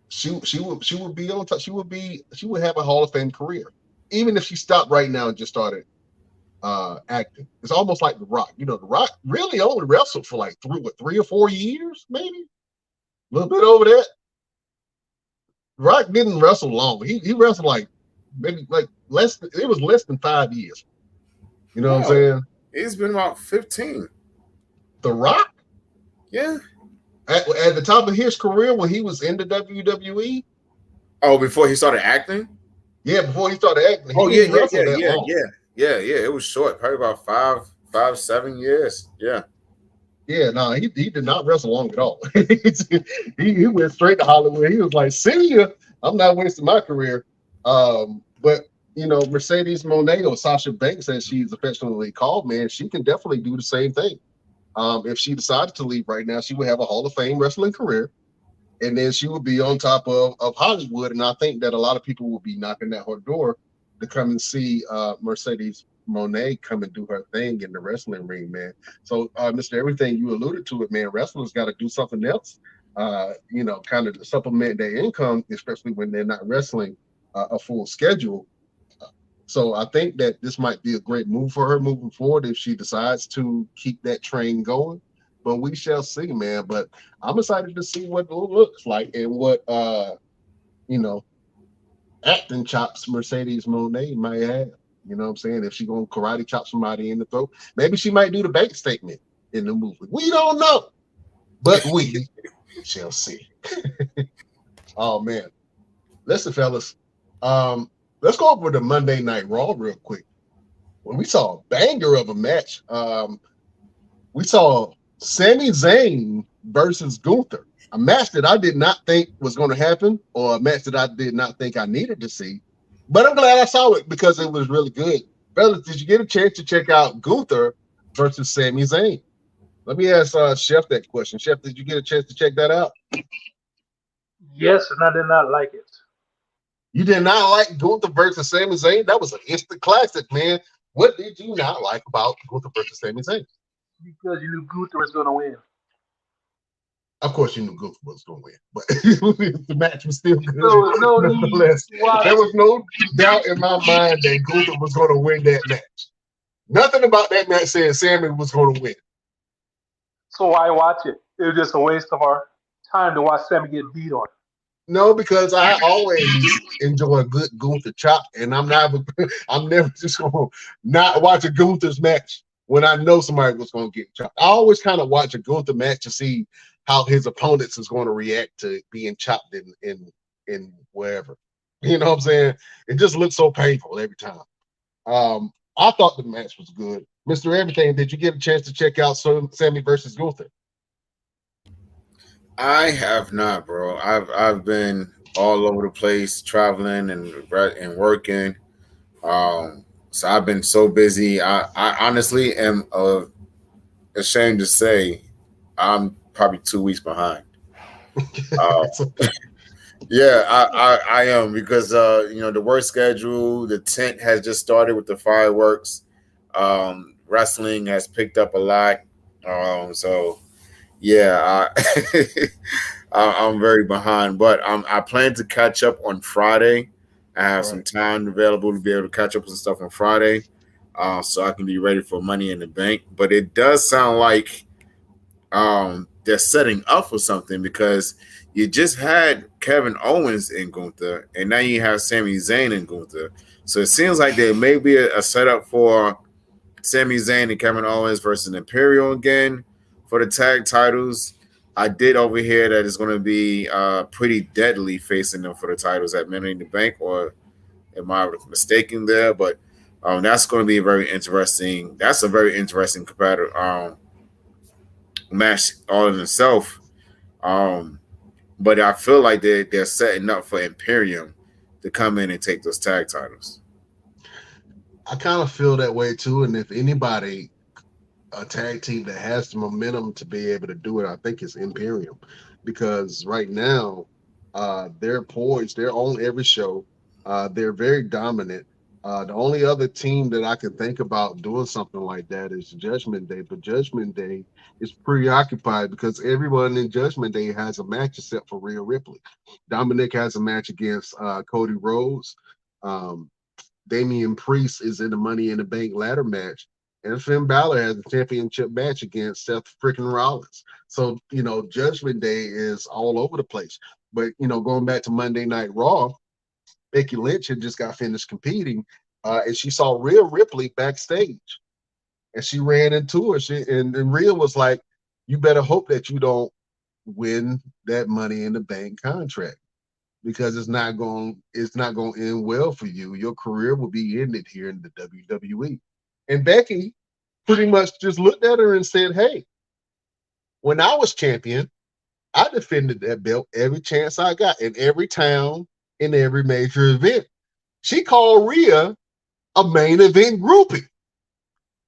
she would be on top. She would have a Hall of Fame career, even if she stopped right now and just started acting. It's almost like The Rock. You know, The Rock really only wrestled for like 3 or 4 years, maybe a little bit over that. The Rock didn't wrestle long. He wrestled like maybe like less than 5 years. You know what I'm saying? It's been about 15. The Rock? Yeah. At the top of his career when he was in the WWE? Oh, before he started acting? Yeah, before he started acting. Yeah. It was short, probably about 5, 7 years. Yeah. Yeah, no, he did not wrestle long at all. he went straight to Hollywood. He was like, see ya, I'm not wasting my career. But you know, Mercedes Moné, or Sasha Banks, as she's affectionately called, man, she can definitely do the same thing. If she decided to leave right now, she would have a Hall of Fame wrestling career, and then she would be on top of Hollywood. And I think that a lot of people will be knocking at her door to come and see Mercedes Moné come and do her thing in the wrestling ring, man. So, Mr. Everything, you alluded to it, man. Wrestlers got to do something else, you know, kind of to supplement their income, especially when they're not wrestling a full schedule. So I think that this might be a great move for her moving forward if she decides to keep that train going. But we shall see, man. But I'm excited to see what it looks like and what, you know, acting chops Mercedes Moné might have. You know what I'm saying? If she's going to karate chop somebody in the throat, maybe she might do the bank statement in the movie. We don't know. But we shall see. Oh, man. Listen, fellas. Let's go over to Monday Night Raw real quick. Well, we saw a banger of a match. We saw Sami Zayn versus Gunther, a match that I did not think was going to happen, or a match that I did not think I needed to see. But I'm glad I saw it because it was really good. Fellas, did you get a chance to check out Gunther versus Sami Zayn? Let me ask Chef that question. Chef, did you get a chance to check that out? Yes, and I did not like it. You did not like Gunther versus Sami Zayn? That was an instant classic, man. What did you not like about Gunther versus Sami Zayn? Because you knew Gunther was going to win. Of course, you knew Gunther was going to win, but the match was still good. Nonetheless, there was no doubt in my mind that Gunther was going to win that match. Nothing about that match said Sami was going to win. So why watch it? It was just a waste of our time to watch Sami get beat on. No, because I always enjoy a good Gunther chop, and I'm never just gonna not watch a Gunther's match when I know somebody was gonna get chopped. I always kind of watch a Gunther match to see how his opponents is going to react to being chopped in wherever. You know what I'm saying? It just looks so painful every time. I thought the match was good. Mr. Everything, did you get a chance to check out Sammy versus Gunther? I have not, bro. I've been all over the place traveling and working. So I've been so busy. I honestly am ashamed to say I'm probably 2 weeks behind. Uh, yeah, I am because the work schedule, the tent has just started with the fireworks. Wrestling has picked up a lot. So yeah, I'm very behind, but I plan to catch up on Friday. I have some time available to be able to catch up with some stuff on Friday, so I can be ready for Money in the Bank. But it does sound like they're setting up for something because you just had Kevin Owens in Gunther, and now you have Sami Zayn in Gunther. So it seems like there may be a setup for Sami Zayn and Kevin Owens versus Imperial again for the tag titles. I did overhear that it's going to be pretty deadly facing them for the titles at Money in the Bank, or am I mistaken there? But that's going to be a very interesting. That's a very interesting competitor match all in itself. But I feel like they're setting up for Imperium to come in and take those tag titles. I kind of feel that way too. And if anybody, a tag team that has the momentum to be able to do it, I think it's Imperium, because right now they're poised. They're on every show. They're very dominant. The only other team that I can think about doing something like that is Judgment Day, but Judgment Day is preoccupied because everyone in Judgment Day has a match except for Rhea Ripley. Dominic has a match against Cody Rhodes. Damian Priest is in the Money in the Bank ladder match, and Finn Balor has a championship match against Seth freaking Rollins. So, Judgment Day is all over the place. But, going back to Monday Night Raw, Becky Lynch had just got finished competing, and she saw Rhea Ripley backstage, and she ran into her. And Rhea was like, "You better hope that you don't win that Money in the Bank contract, because it's not going to end well for you. Your career will be ended here in the WWE." And Becky pretty much just looked at her and said, "Hey, when I was champion, I defended that belt every chance I got in every town, in every major event." She called Rhea a main event groupie.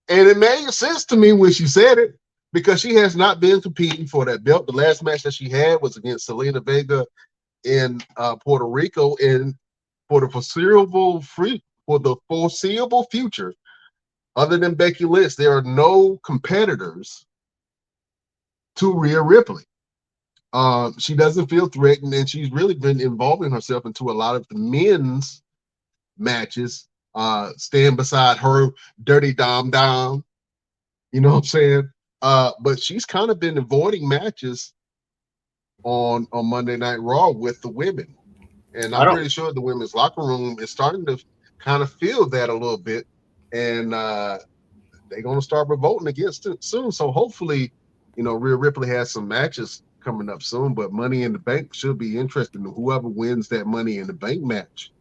And it made sense to me when she said it, because she has not been competing for that belt. The last match that she had was against Selena Vega in Puerto Rico, and for the foreseeable future, other than Becky Lynch, there are no competitors to Rhea Ripley. She doesn't feel threatened, and she's really been involving herself into a lot of the men's matches, staying beside her Dirty Dom Dom. You know what I'm saying? But she's kind of been avoiding matches on Monday Night Raw with the women. And I'm pretty sure the women's locker room is starting to kind of feel that a little bit. And they're going to start revolting against it soon. So hopefully, Rhea Ripley has some matches coming up soon. But Money in the Bank should be interesting. Whoever wins that Money in the Bank match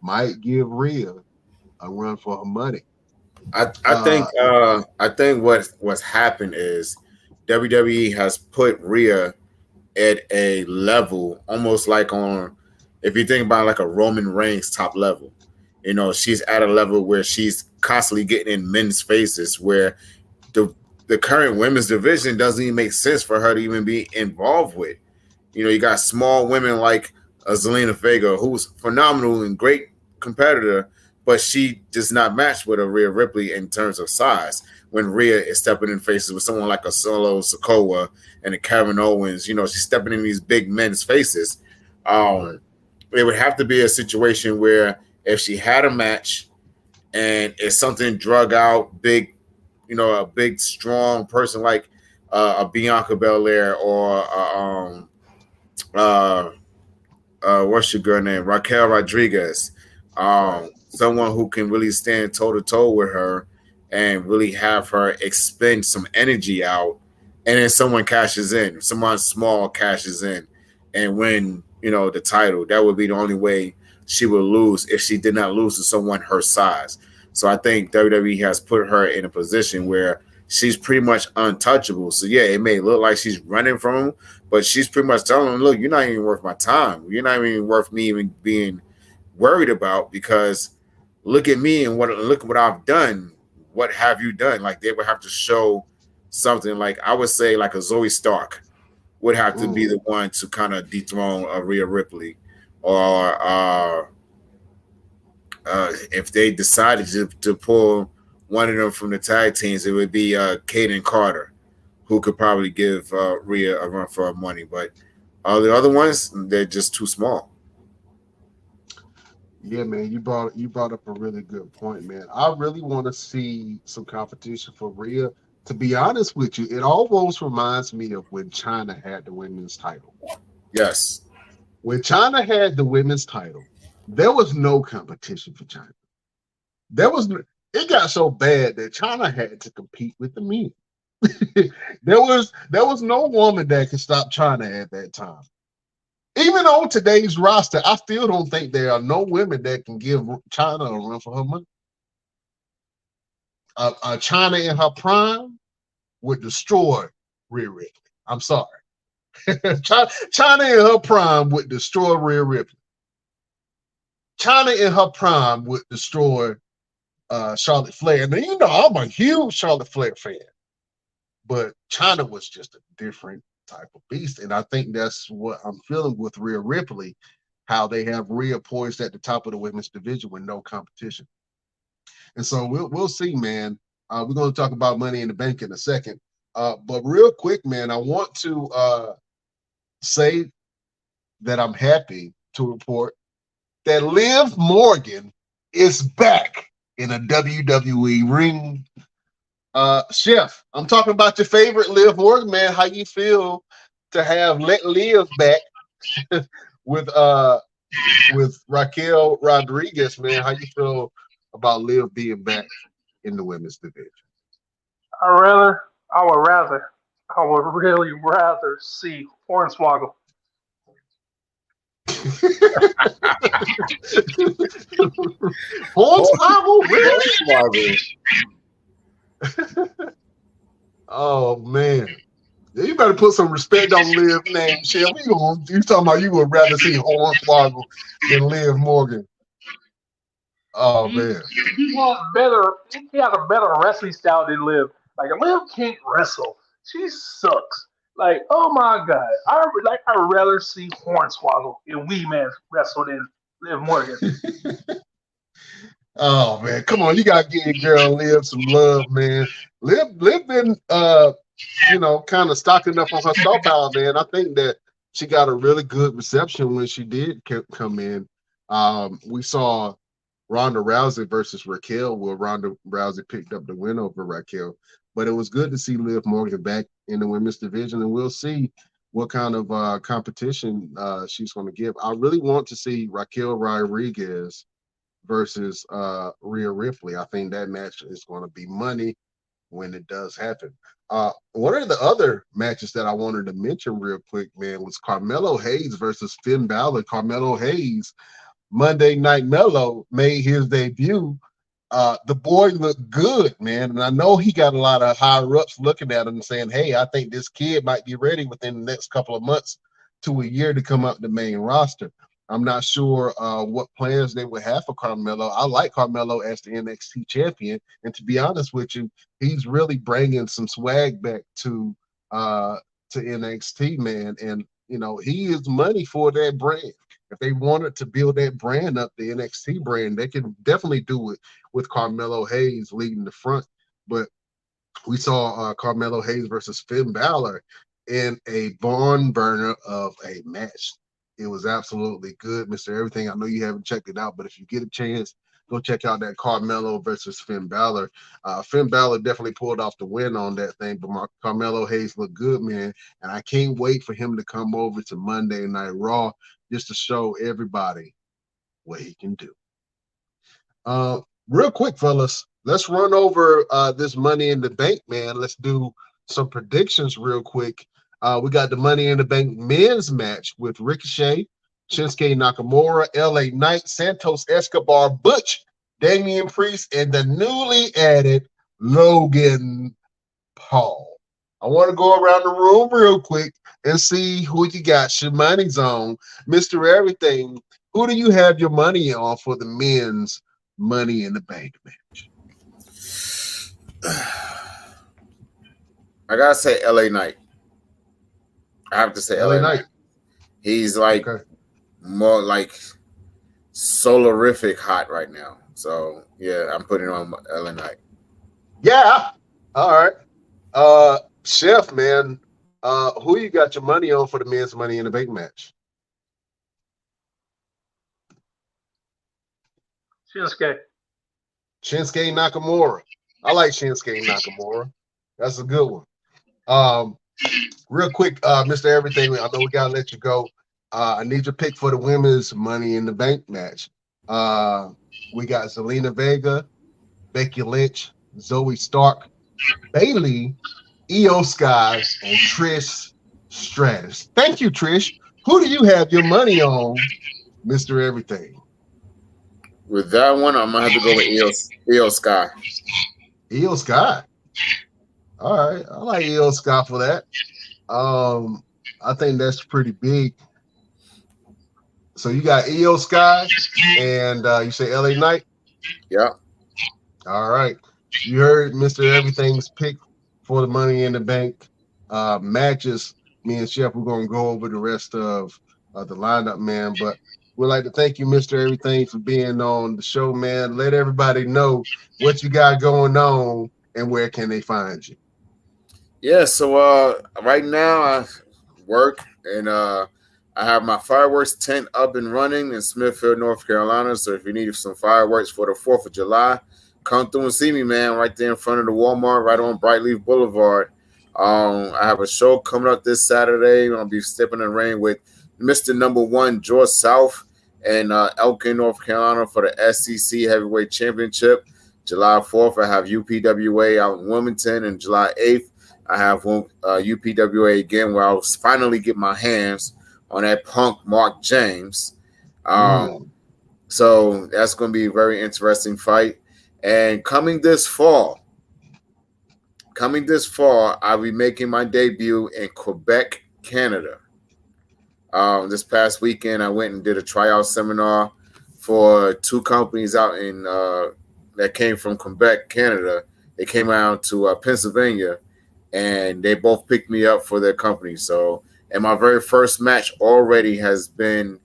might give Rhea a run for her money. I think what's happened is WWE has put Rhea at a level almost like on, if you think about like a Roman Reigns top level, she's at a level where she's constantly getting in men's faces, where the current women's division doesn't even make sense for her to even be involved with. You got small women like Zelina Vega, who's phenomenal and great competitor, but she does not match with a Rhea Ripley in terms of size. When Rhea is stepping in faces with someone like a Solo Sikoa and a Kevin Owens, she's stepping in these big men's faces. It would have to be a situation where if she had a match and it's something drug out, big, a big, strong person like a Bianca Belair or what's your girl name? Raquel Rodriguez. Someone who can really stand toe to toe with her and really have her expend some energy out, and then someone cashes in, someone small cashes in, and win, the title. That would be the only way she would lose if she did not lose to someone her size. So I think WWE has put her in a position where she's pretty much untouchable. So yeah, it may look like she's running from him, but she's pretty much telling him, look, you're not even worth my time. You're not even worth me even being worried about, because look at me and look what I've done. What have you done? Like, they would have to show something. Like, I would say like a Zoe Stark would have to be the one to kind of dethrone Rhea Ripley, or if they decided to pull one of them from the tag teams, it would be Kaden Carter, who could probably give Rhea a run for her money. But all the other ones, they're just too small. Yeah, man, you brought up a really good point, man. I really want to see some competition for Rhea. To be honest with you, it almost reminds me of when China had the women's title. Yes. When China had the women's title, there was no competition for China. It got so bad that China had to compete with the men. there was no woman that could stop China at that time. Even on today's roster, I still don't think there are no women that can give China a run for her money. China in her prime would destroy Rhea Ripley. I'm sorry. China in her prime would destroy Rhea Ripley. China in her prime would destroy Charlotte Flair. Now, I'm a huge Charlotte Flair fan, but China was just a different type of beast. And I think that's what I'm feeling with Rhea Ripley, how they have Rhea poised at the top of the women's division with no competition. And so we'll see, man. We're going to talk about Money in the Bank in a second. But real quick, man, I want to say that I'm happy to report that Liv Morgan is back in a WWE ring. Chef, I'm talking about your favorite Liv Morgan, man. How you feel to have let Liv back with Raquel Rodriguez, man? How you feel about Liv being back in the women's division? I would really rather see Hornswoggle. Hornswoggle, really? Oh man, you better put some respect on Liv name, Chef. You talking about you would rather see Hornswoggle than Liv Morgan? Oh man, He has a better wrestling style than Liv. Like, Liv can't wrestle. She sucks. Like, oh my god, I'd rather see Hornswoggle and Wee Man wrestle than Liv Morgan. Oh man, come on, you gotta give your girl Liv some love, man. Liv been kind of stocking up on her star power, man. I think that she got a really good reception when she did come in. We saw Ronda Rousey versus Raquel, where Ronda Rousey picked up the win over Raquel. But it was good to see Liv Morgan back in the women's division, and we'll see what kind of competition she's going to give. I really want to see Raquel Rodriguez versus Rhea Ripley. I think that match is going to be money when it does happen. One of the other matches that I wanted to mention real quick, man, was Carmelo Hayes versus Finn Balor. Carmelo Hayes, Monday Night Mello, made his debut. The boy looked good, man, and I know he got a lot of higher ups looking at him and saying, hey, I think this kid might be ready within the next couple of months to a year to come up the main roster. I'm not sure what plans they would have for Carmelo. I like Carmelo as the NXT champion, and to be honest with you, he's really bringing some swag back to NXT, man. And he is money for that brand. If they wanted to build that brand up, the NXT brand, they can definitely do it with Carmelo Hayes leading the front. But we saw Carmelo Hayes versus Finn Balor in a barn burner of a match. It was absolutely good, Mr. Everything. I know you haven't checked it out, but if you get a chance, go check out that Carmelo versus Finn Balor. Finn Balor definitely pulled off the win on that thing, but Carmelo Hayes looked good, man. And I can't wait for him to come over to Monday Night Raw just to show everybody what he can do. Real quick, fellas, let's run over this Money in the Bank, man. Let's do some predictions real quick. We got the Money in the Bank men's match with Ricochet, Shinsuke Nakamura, LA Knight, Santos Escobar, Butch, Damian Priest, and the newly added Logan Paul. I want to go around the room real quick and see who you got your money's on. Mr. Everything, who do you have your money on for the men's Money in the Bank match? I gotta say LA Knight. I have to say LA Knight. He's like more like solarific hot right now. So yeah, I'm putting on LA Knight. Yeah. All right. Chef, man, who you got your money on for the men's Money in the Bank match? Shinsuke Nakamura. I like Shinsuke Nakamura. That's a good one. Real quick, Mr. Everything, I know we gotta let you go. I need your pick for the women's Money in the Bank match. We got Zelina Vega, Becky Lynch, Zoe Stark, Bayley, Io Sky, and Trish Stratus. Thank you, Trish. Who do you have your money on, Mr. Everything? With that one, I'm gonna have to go with Io Sky. Io Sky. All right, I like Io Sky for that. I think that's pretty big. So you got Io Sky, and you say LA Knight. Yeah. All right. You heard Mr. Everything's pick for the Money in the Bank matches. Me and Chef, we're gonna go over the rest of the lineup, man. But we'd like to thank you, Mr. Everything, for being on the show, man. Let everybody know what you got going on and where can they find you. Yeah, so right now I work and I have my fireworks tent up and running in Smithfield, North Carolina. So if you need some fireworks for the 4th of July, come through and see me, man, right there in front of the Walmart, right on Brightleaf Boulevard. I have a show coming up this Saturday. I'm going to be stepping in the ring with Mr. Number One, George South, and Elkin, North Carolina for the SEC Heavyweight Championship. July 4th, I have UPWA out in Wilmington, and July 8th, I have UPWA again, where I'll finally get my hands on that punk Mark James. So that's going to be a very interesting fight. And coming this fall, I'll be making my debut in Quebec, Canada. This past weekend, I went and did a tryout seminar for 2 companies out in that came from Quebec, Canada. They came out to Pennsylvania, and they both picked me up for their company. So, and my very first match already has been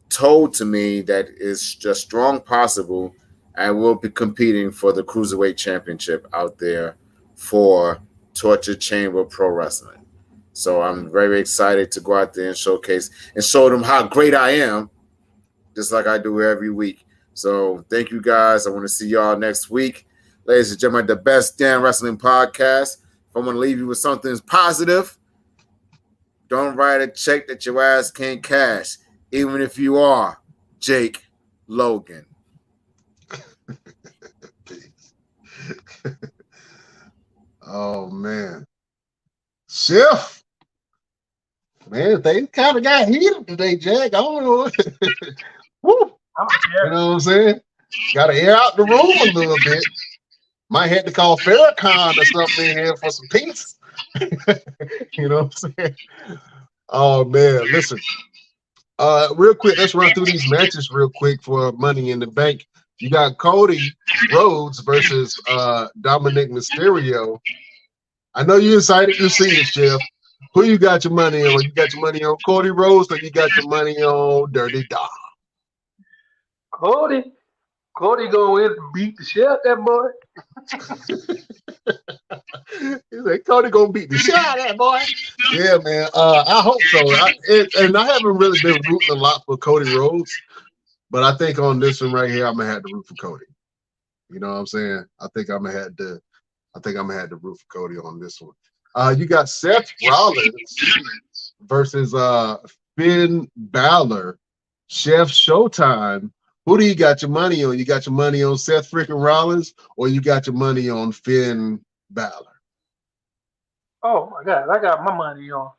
told to me that is just strong possible. I will be competing for the Cruiserweight Championship out there for Torture Chamber Pro Wrestling. So I'm very excited to go out there and showcase and show them how great I am, just like I do every week. So thank you, guys. I want to see y'all next week. Ladies and gentlemen, the best damn wrestling podcast. If I'm going to leave you with something positive, don't write a check that your ass can't cash, even if you are Jake Logan. Oh, man. Chef. Man, they kind of got heated today, Jack. I don't know. Woo. You know what I'm saying? Got to air out the room a little bit. Might have to call Farrakhan or something in here for some peace. You know what I'm saying? Oh, man. Listen. Real quick, let's run through these matches real quick for Money in the Bank. You got Cody Rhodes versus Dominic Mysterio. I know you're excited to see it, Chef. Who you got your money on? You got your money on Cody Rhodes, or you got your money on Dirty Dom? Cody go in and beat the shit out that boy. He's like, Cody gonna beat the shit out of that boy. Yeah, man. I hope so. I haven't really been rooting a lot for Cody Rhodes. But I think on this one right here, I'm gonna have to root for Cody. You know what I'm saying? I think I'm gonna have to root for Cody on this one. You got Seth Rollins versus Finn Balor. Chef Showtime. Who do you got your money on? You got your money on Seth freaking Rollins, or you got your money on Finn Balor? Oh my God, I got my money on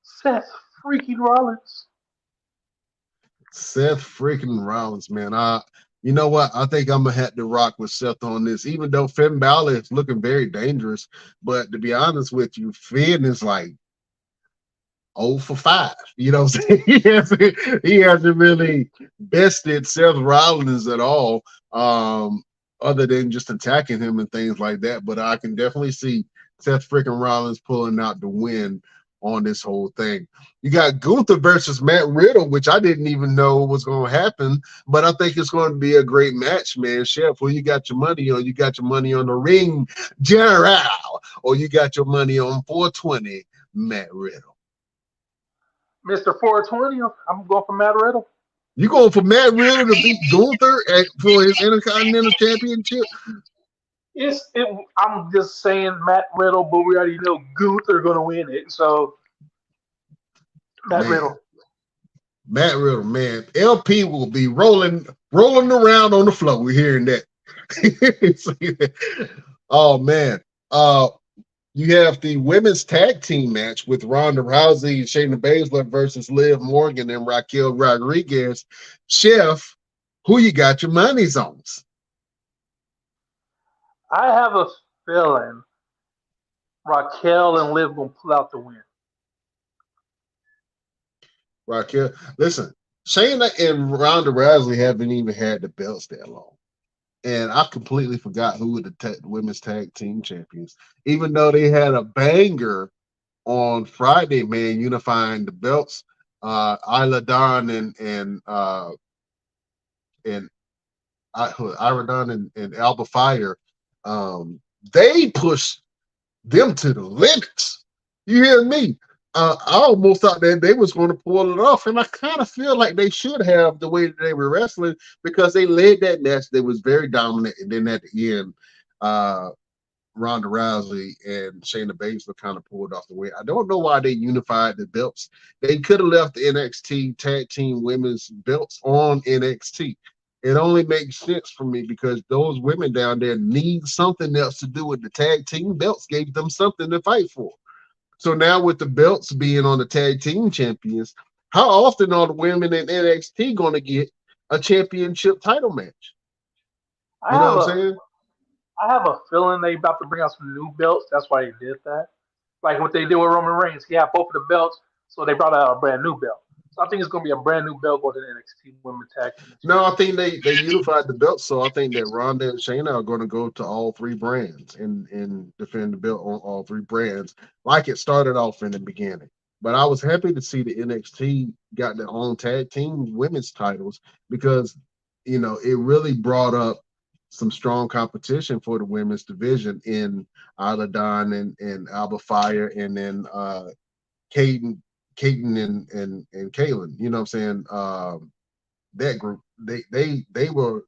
Seth freaking Rollins. Seth freaking Rollins, man. You know what? I think I'm gonna have to rock with Seth on this, even though Finn Balor is looking very dangerous. But to be honest with you, Finn is like 0 for 5. You know what I'm saying? He hasn't really bested Seth Rollins at all, other than just attacking him and things like that. But I can definitely see Seth freaking Rollins pulling out the win on this whole thing. You got Gunther versus Matt Riddle, which I didn't even know was going to happen, but I think it's going to be a great match, man. Chef, who you got your money on? You got your money on the Ring General, or you got your money on 420 Matt Riddle? Mr. 420, I'm going for Matt Riddle. You going for Matt Riddle to beat Gunther for his Intercontinental Championship? I'm just saying Matt Riddle, but we already know Gunther going to win it. So Matt Riddle. Matt Riddle, man. LP will be rolling around on the floor. We're hearing that. Oh man. You have the women's tag team match with Ronda Rousey and Shayna Baszler versus Liv Morgan and Raquel Rodriguez. Chef, who you got your money's on? I have a feeling Raquel and Liv going to pull out the win. Raquel, listen, Shayna and Ronda Rousey haven't even had the belts that long. And I completely forgot who were the women's tag team champions, even though they had a banger on Friday, man, unifying the belts. Isla Dawn and Ira Dawn and Alba Fire, they pushed them to the limits. You hear me? I almost thought that they was going to pull it off, and I kind of feel like they should have the way that they were wrestling, because they led that match. They was very dominant, and then at the end, Ronda Rousey and Shayna Baszler kind of pulled off the win. I don't know why they unified the belts. They could have left the NXT Tag Team Women's belts on NXT. It only makes sense for me because those women down there need something else to do with the tag team belts. Gave them something to fight for. So now with the belts being on the tag team champions, how often are the women in NXT going to get a championship title match? You know what I'm saying? I have a feeling they about to bring out some new belts. That's why they did that. Like what they did with Roman Reigns. He had both of the belts, so they brought out a brand new belt. So I think it's going to be a brand new belt going to the NXT Women's Tag Team. No, I think they unified the belts, so I think that Ronda and Shayna are going to go to all three brands and defend the belt on all three brands, like it started off in the beginning. But I was happy to see the NXT got their own tag team women's titles, because it really brought up some strong competition for the women's division in Isla Dawn and Alba Fire, and then Kaden and Kaylin. You know what I'm saying? That group, they were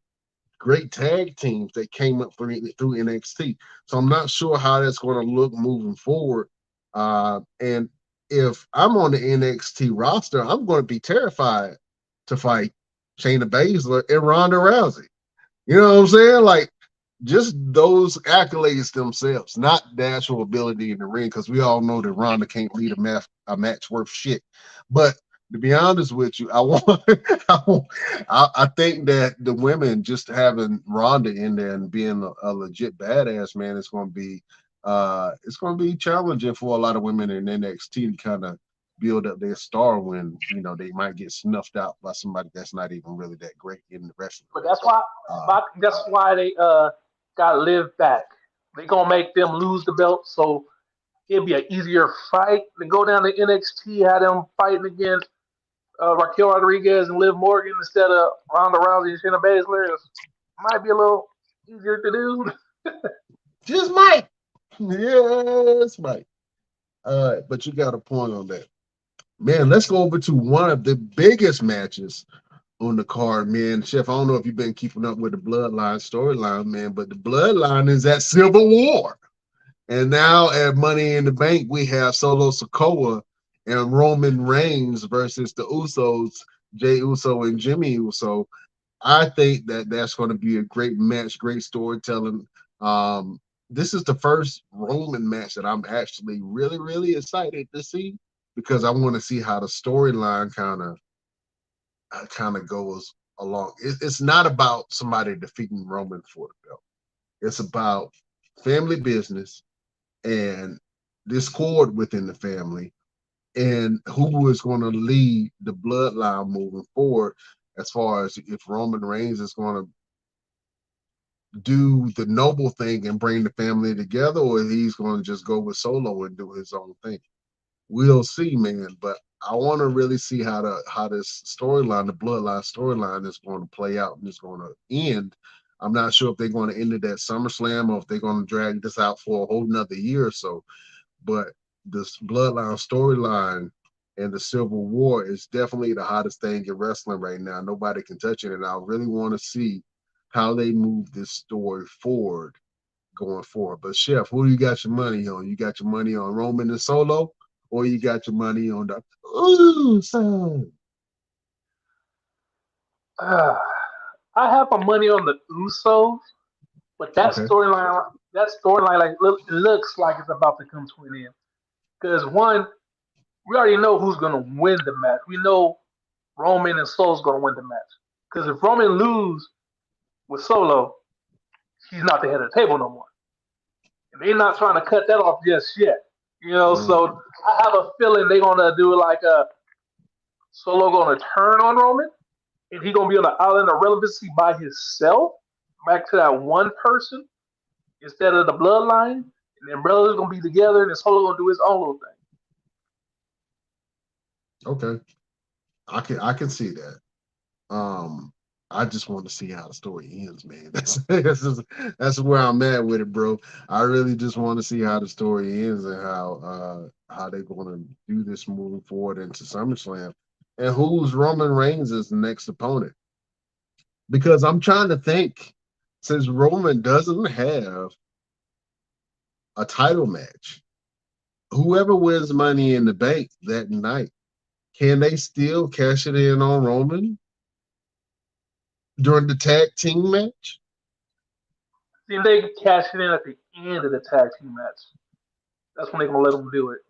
great tag teams that came up through NXT. So I'm not sure how that's going to look moving forward. And if I'm on the NXT roster, I'm going to be terrified to fight Shayna Baszler and Ronda Rousey. You know what I'm saying? Like, just those accolades themselves, not the actual ability in the ring, because we all know that Ronda can't lead a match worth shit. But to be honest with you, I think that the women, just having Ronda in there and being a legit badass, man, it's going to be challenging for a lot of women in NXT to kind of build up their star when they might get snuffed out by somebody that's not even really that great in the wrestling. But that's why they got Liv back. They gonna make them lose the belt, so it'll be an easier fight to go down to NXT, have them fighting against Raquel Rodriguez and Liv Morgan instead of Ronda Rousey and Shayna Baszler. It might be a little easier to do. Just might. Yes, might. But you got a point on that. Man, let's go over to one of the biggest matches on the card, man. Chef, I don't know if you've been keeping up with the Bloodline storyline, man, but the Bloodline is at Civil War. And now at Money in the Bank, we have Solo Sikoa and Roman Reigns versus the Usos, Jey Uso and Jimmy Uso. I think that that's going to be a great match, great storytelling. This is the first Roman match that I'm actually really, really excited to see because I want to see how the storyline kind of goes along. It's not about somebody defeating Roman for the belt. It's about family business and discord within the family and who is going to lead the bloodline moving forward as far as if Roman Reigns is going to do the noble thing and bring the family together or he's going to just go with Solo and do his own thing. We'll see, man, but I want to really see how this storyline, the bloodline storyline, is going to play out and is going to end. I'm not sure if they're going to end it at SummerSlam or if they're going to drag this out for a whole nother year or so. But this bloodline storyline and the Civil War is definitely the hottest thing in wrestling right now. Nobody can touch it, and I really want to see how they move this story forward going forward. But Chef, who you got your money on? You got your money on Roman and Solo, or you got your money on the Usos? I have my money on the Usos, but that Okay. storyline, like looks like it's about to come to an end. Because one, we already know who's gonna win the match. We know Roman and Solo's gonna win the match. Because if Roman lose with Solo, he's not the head of the table no more. And they're not trying to cut that off just yet. So I have a feeling they're gonna do like a Solo gonna turn on Roman, and he's gonna be on the island of relevancy by himself, back to that one person instead of the bloodline. And then brothers gonna be together, and then Solo gonna do his own little thing. Okay. I can see that. I just want to see how the story ends, man. That's where I'm at with it, bro. I really just want to see how the story ends and how they're going to do this moving forward into SummerSlam, and who's Roman Reigns' next opponent. Because I'm trying to think, since Roman doesn't have a title match, whoever wins Money in the Bank that night, can they still cash it in on Roman during the tag team match? Then they can cash it in at the end of the tag team match. That's when they're gonna let them do it.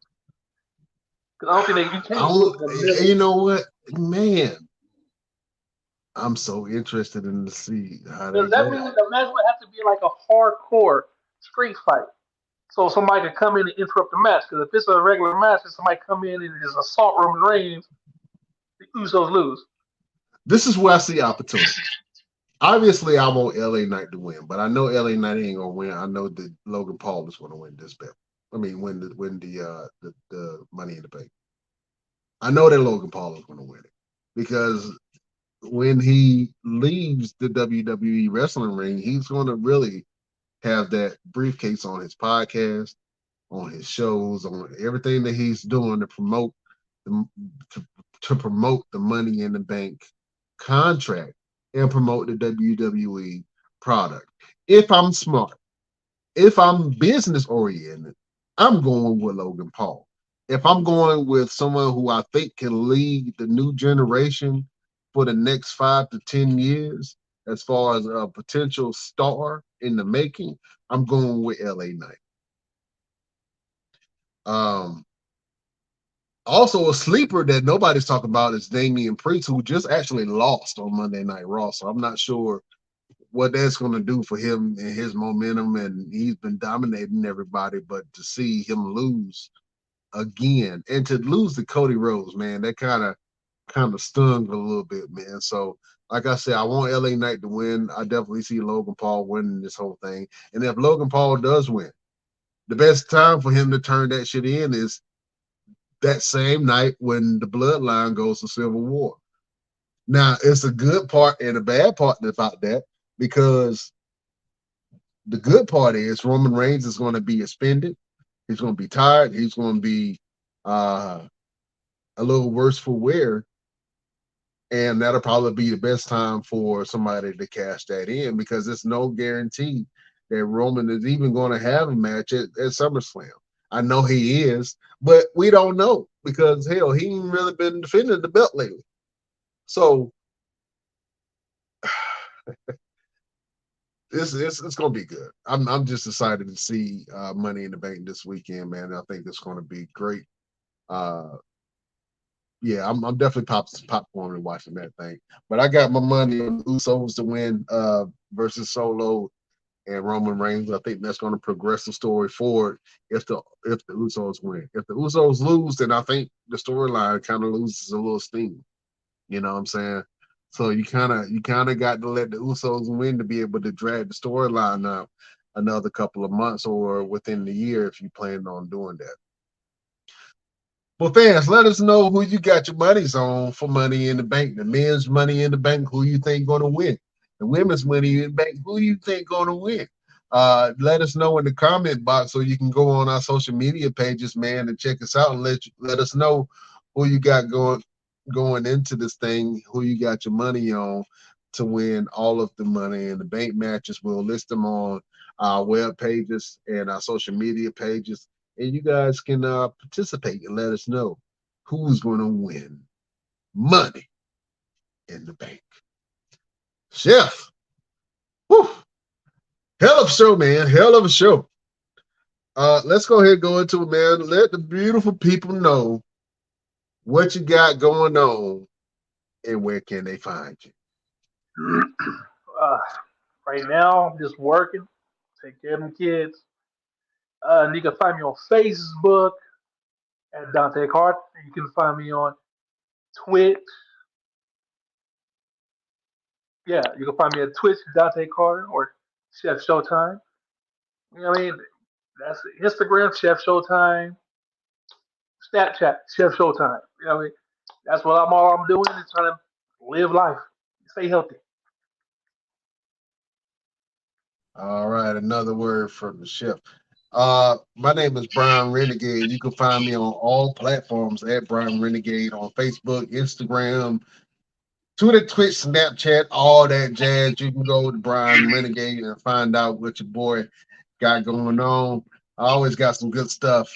Because I don't think you can't do it in the middle. You know what, man? I'm so interested in to see how they Because that means the match would have to be like a hardcore street fight. So somebody could come in and interrupt the match. Because if it's a regular match and somebody come in and just assault Roman Reigns, the Usos lose. This is where I see opportunity. Obviously, I want LA Knight to win, but I know LA Knight ain't gonna win. I know that Logan Paul is gonna win this belt. I mean, win the Money in the Bank. I know that Logan Paul is gonna win it because when he leaves the WWE wrestling ring, he's gonna really have that briefcase on his podcast, on his shows, on everything that he's doing to promote the Money in the Bank contract and promote the WWE product. If I'm smart, if I'm business oriented, I'm going with Logan Paul. If I'm going with someone who I think can lead the new generation for the next 5 to 10 years, as far as a potential star in the making, I'm going with LA Knight. Also, a sleeper that nobody's talking about is Damian Priest, who just actually lost on Monday Night Raw. So I'm not sure what that's going to do for him and his momentum. And he's been dominating everybody, but to see him lose again and to lose to Cody Rhodes, man, that kind of stung a little bit, man. So, like I said, I want LA Knight to win. I definitely see Logan Paul winning this whole thing. And if Logan Paul does win, the best time for him to turn that shit in is that same night when the bloodline goes to Civil War. Now, it's a good part and a bad part about that, because the good part is Roman Reigns is going to be expended. He's going to be tired. He's going to be a little worse for wear. And that'll probably be the best time for somebody to cash that in because there's no guarantee that Roman is even going to have a match at SummerSlam. I know he is, but we don't know because, hell, he ain't really been defending the belt lately. So it's going to be good. I'm just excited to see Money in the Bank this weekend, man. I think it's going to be great. Yeah, I'm definitely popcorn and watching that thing. But I got my money on the Usos to win versus Solo and Roman Reigns. I think that's going to progress the story forward if the Usos win. If the Usos lose, then I think the storyline kind of loses a little steam. You know what I'm saying? So you kind of got to let the Usos win to be able to drag the storyline out another couple of months or within the year if you plan on doing that. Well, fans, let us know who you got your monies on for Money in the Bank. The men's Money in the Bank, who you think going to win? The women's Money in the Bank, who you think going to win? Let us know in the comment box so you can go on our social media pages, man, and check us out and let us know who you got going into this thing, who you got your money on to win all of the Money in the Bank matches. We'll list them on our web pages and our social media pages. And you guys can participate and let us know who's going to win Money in the Bank. Chef, whew, hell of a show, man. Hell of a show. Let's go ahead and go into it, man. Let the beautiful people know what you got going on and where can they find you. Right now, I'm just working, take care of them kids. And you can find me on Facebook at Dante Carter. You can find me on Twitch. Yeah, you can find me at Twitch, Dante Carter, or Chef Showtime. You know what I mean? That's Instagram, Chef Showtime. Snapchat, Chef Showtime. You know what I mean? That's what I'm doing is trying to live life, stay healthy. All right, another word from the chef. My name is Brian Renegade. You can find me on all platforms at Brian Renegade on Facebook, Instagram, Twitter, Twitch, Snapchat, all that jazz. You can go to Brian Renegade and find out what your boy got going on. I always got some good stuff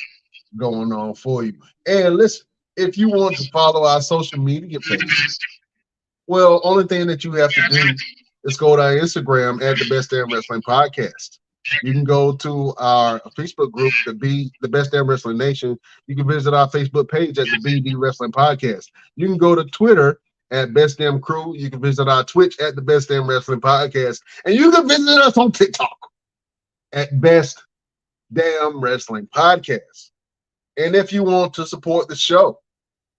going on for you. And listen, if you want to follow our social media pages, well, only thing that you have to do is go to our Instagram at the Best Damn Wrestling Podcast. You can go to our Facebook group, the Best Damn Wrestling Nation. You can visit our Facebook page at the BD Wrestling Podcast. You can go to Twitter at Best Damn Crew. You can visit our Twitch at the Best Damn Wrestling Podcast. And you can visit us on TikTok at Best Damn Wrestling Podcast. And if you want to support the show,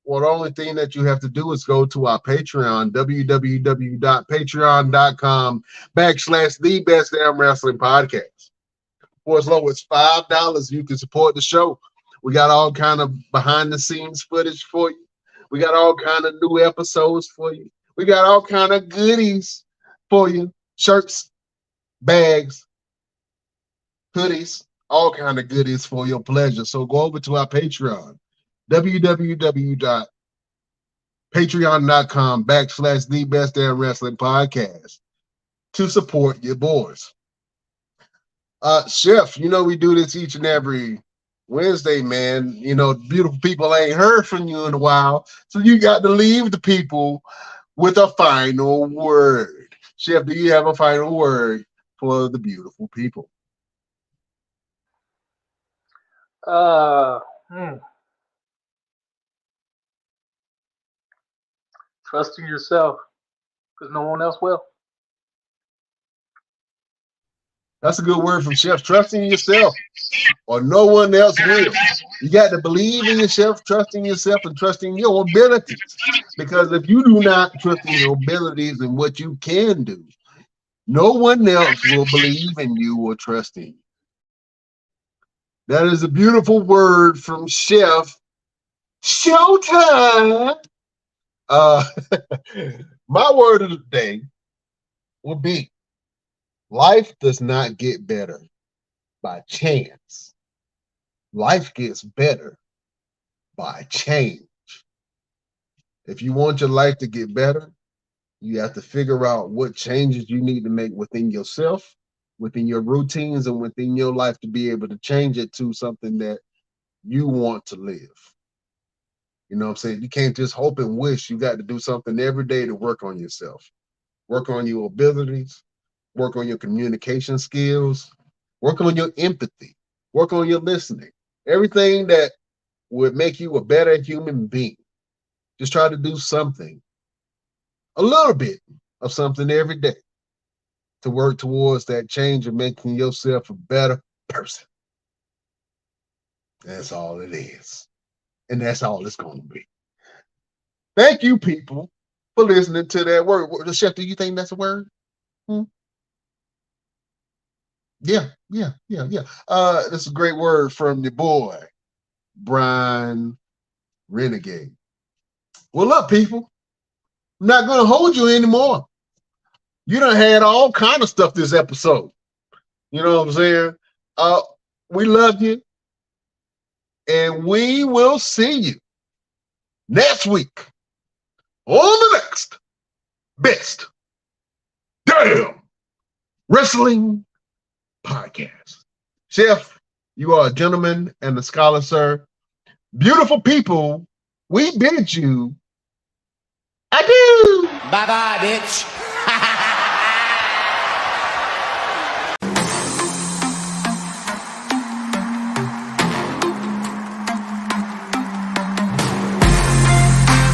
well, the only thing that you have to do is go to our Patreon, www.patreon.com/the Best Damn Wrestling Podcast. For as low as $5, you can support the show. We got all kind of behind the scenes footage for you. We got all kind of new episodes for you. We got all kind of goodies for you. Shirts, bags, hoodies, all kind of goodies for your pleasure. So go over to our Patreon, www.patreon.com/the Best Damn Wrestling Podcast to support your boys. Chef, you know we do this each and every Wednesday, man. You know, beautiful people ain't heard from you in a while, so you got to leave the people with a final word. Chef, do you have a final word for the beautiful people? Uh, hmm. Trust in yourself, because no one else will. That's a good word from Chef. Trust in yourself, or no one else will. You got to believe in yourself, trust in yourself, and trust in your abilities. Because if you do not trust in your abilities and what you can do, no one else will believe in you or trust in you. That is a beautiful word from Chef Showtime. My word of the day will be: life does not get better by chance. Life gets better by change. If you want your life to get better, you have to figure out what changes you need to make within yourself, within your routines, and within your life to be able to change it to something that you want to live. You know what I'm saying? You can't just hope and wish. You got to do something every day to work on yourself, work on your abilities, work on your communication skills, work on your empathy, work on your listening. Everything that would make you a better human being. Just try to do something, a little bit of something every day to work towards that change and making yourself a better person. That's all it is. And that's all it's going to be. Thank you, people, for listening to that word. Chef, do you think that's a word? Yeah. That's a great word from your boy, Brian Renegade. Well, look, people, I'm not going to hold you anymore. You done had all kind of stuff this episode. You know what I'm saying? We love you. And we will see you next week on the next Best Damn Wrestling Podcast. Chef, you are a gentleman and a scholar, sir. Beautiful people, we bid you adieu. Bye-bye, bitch.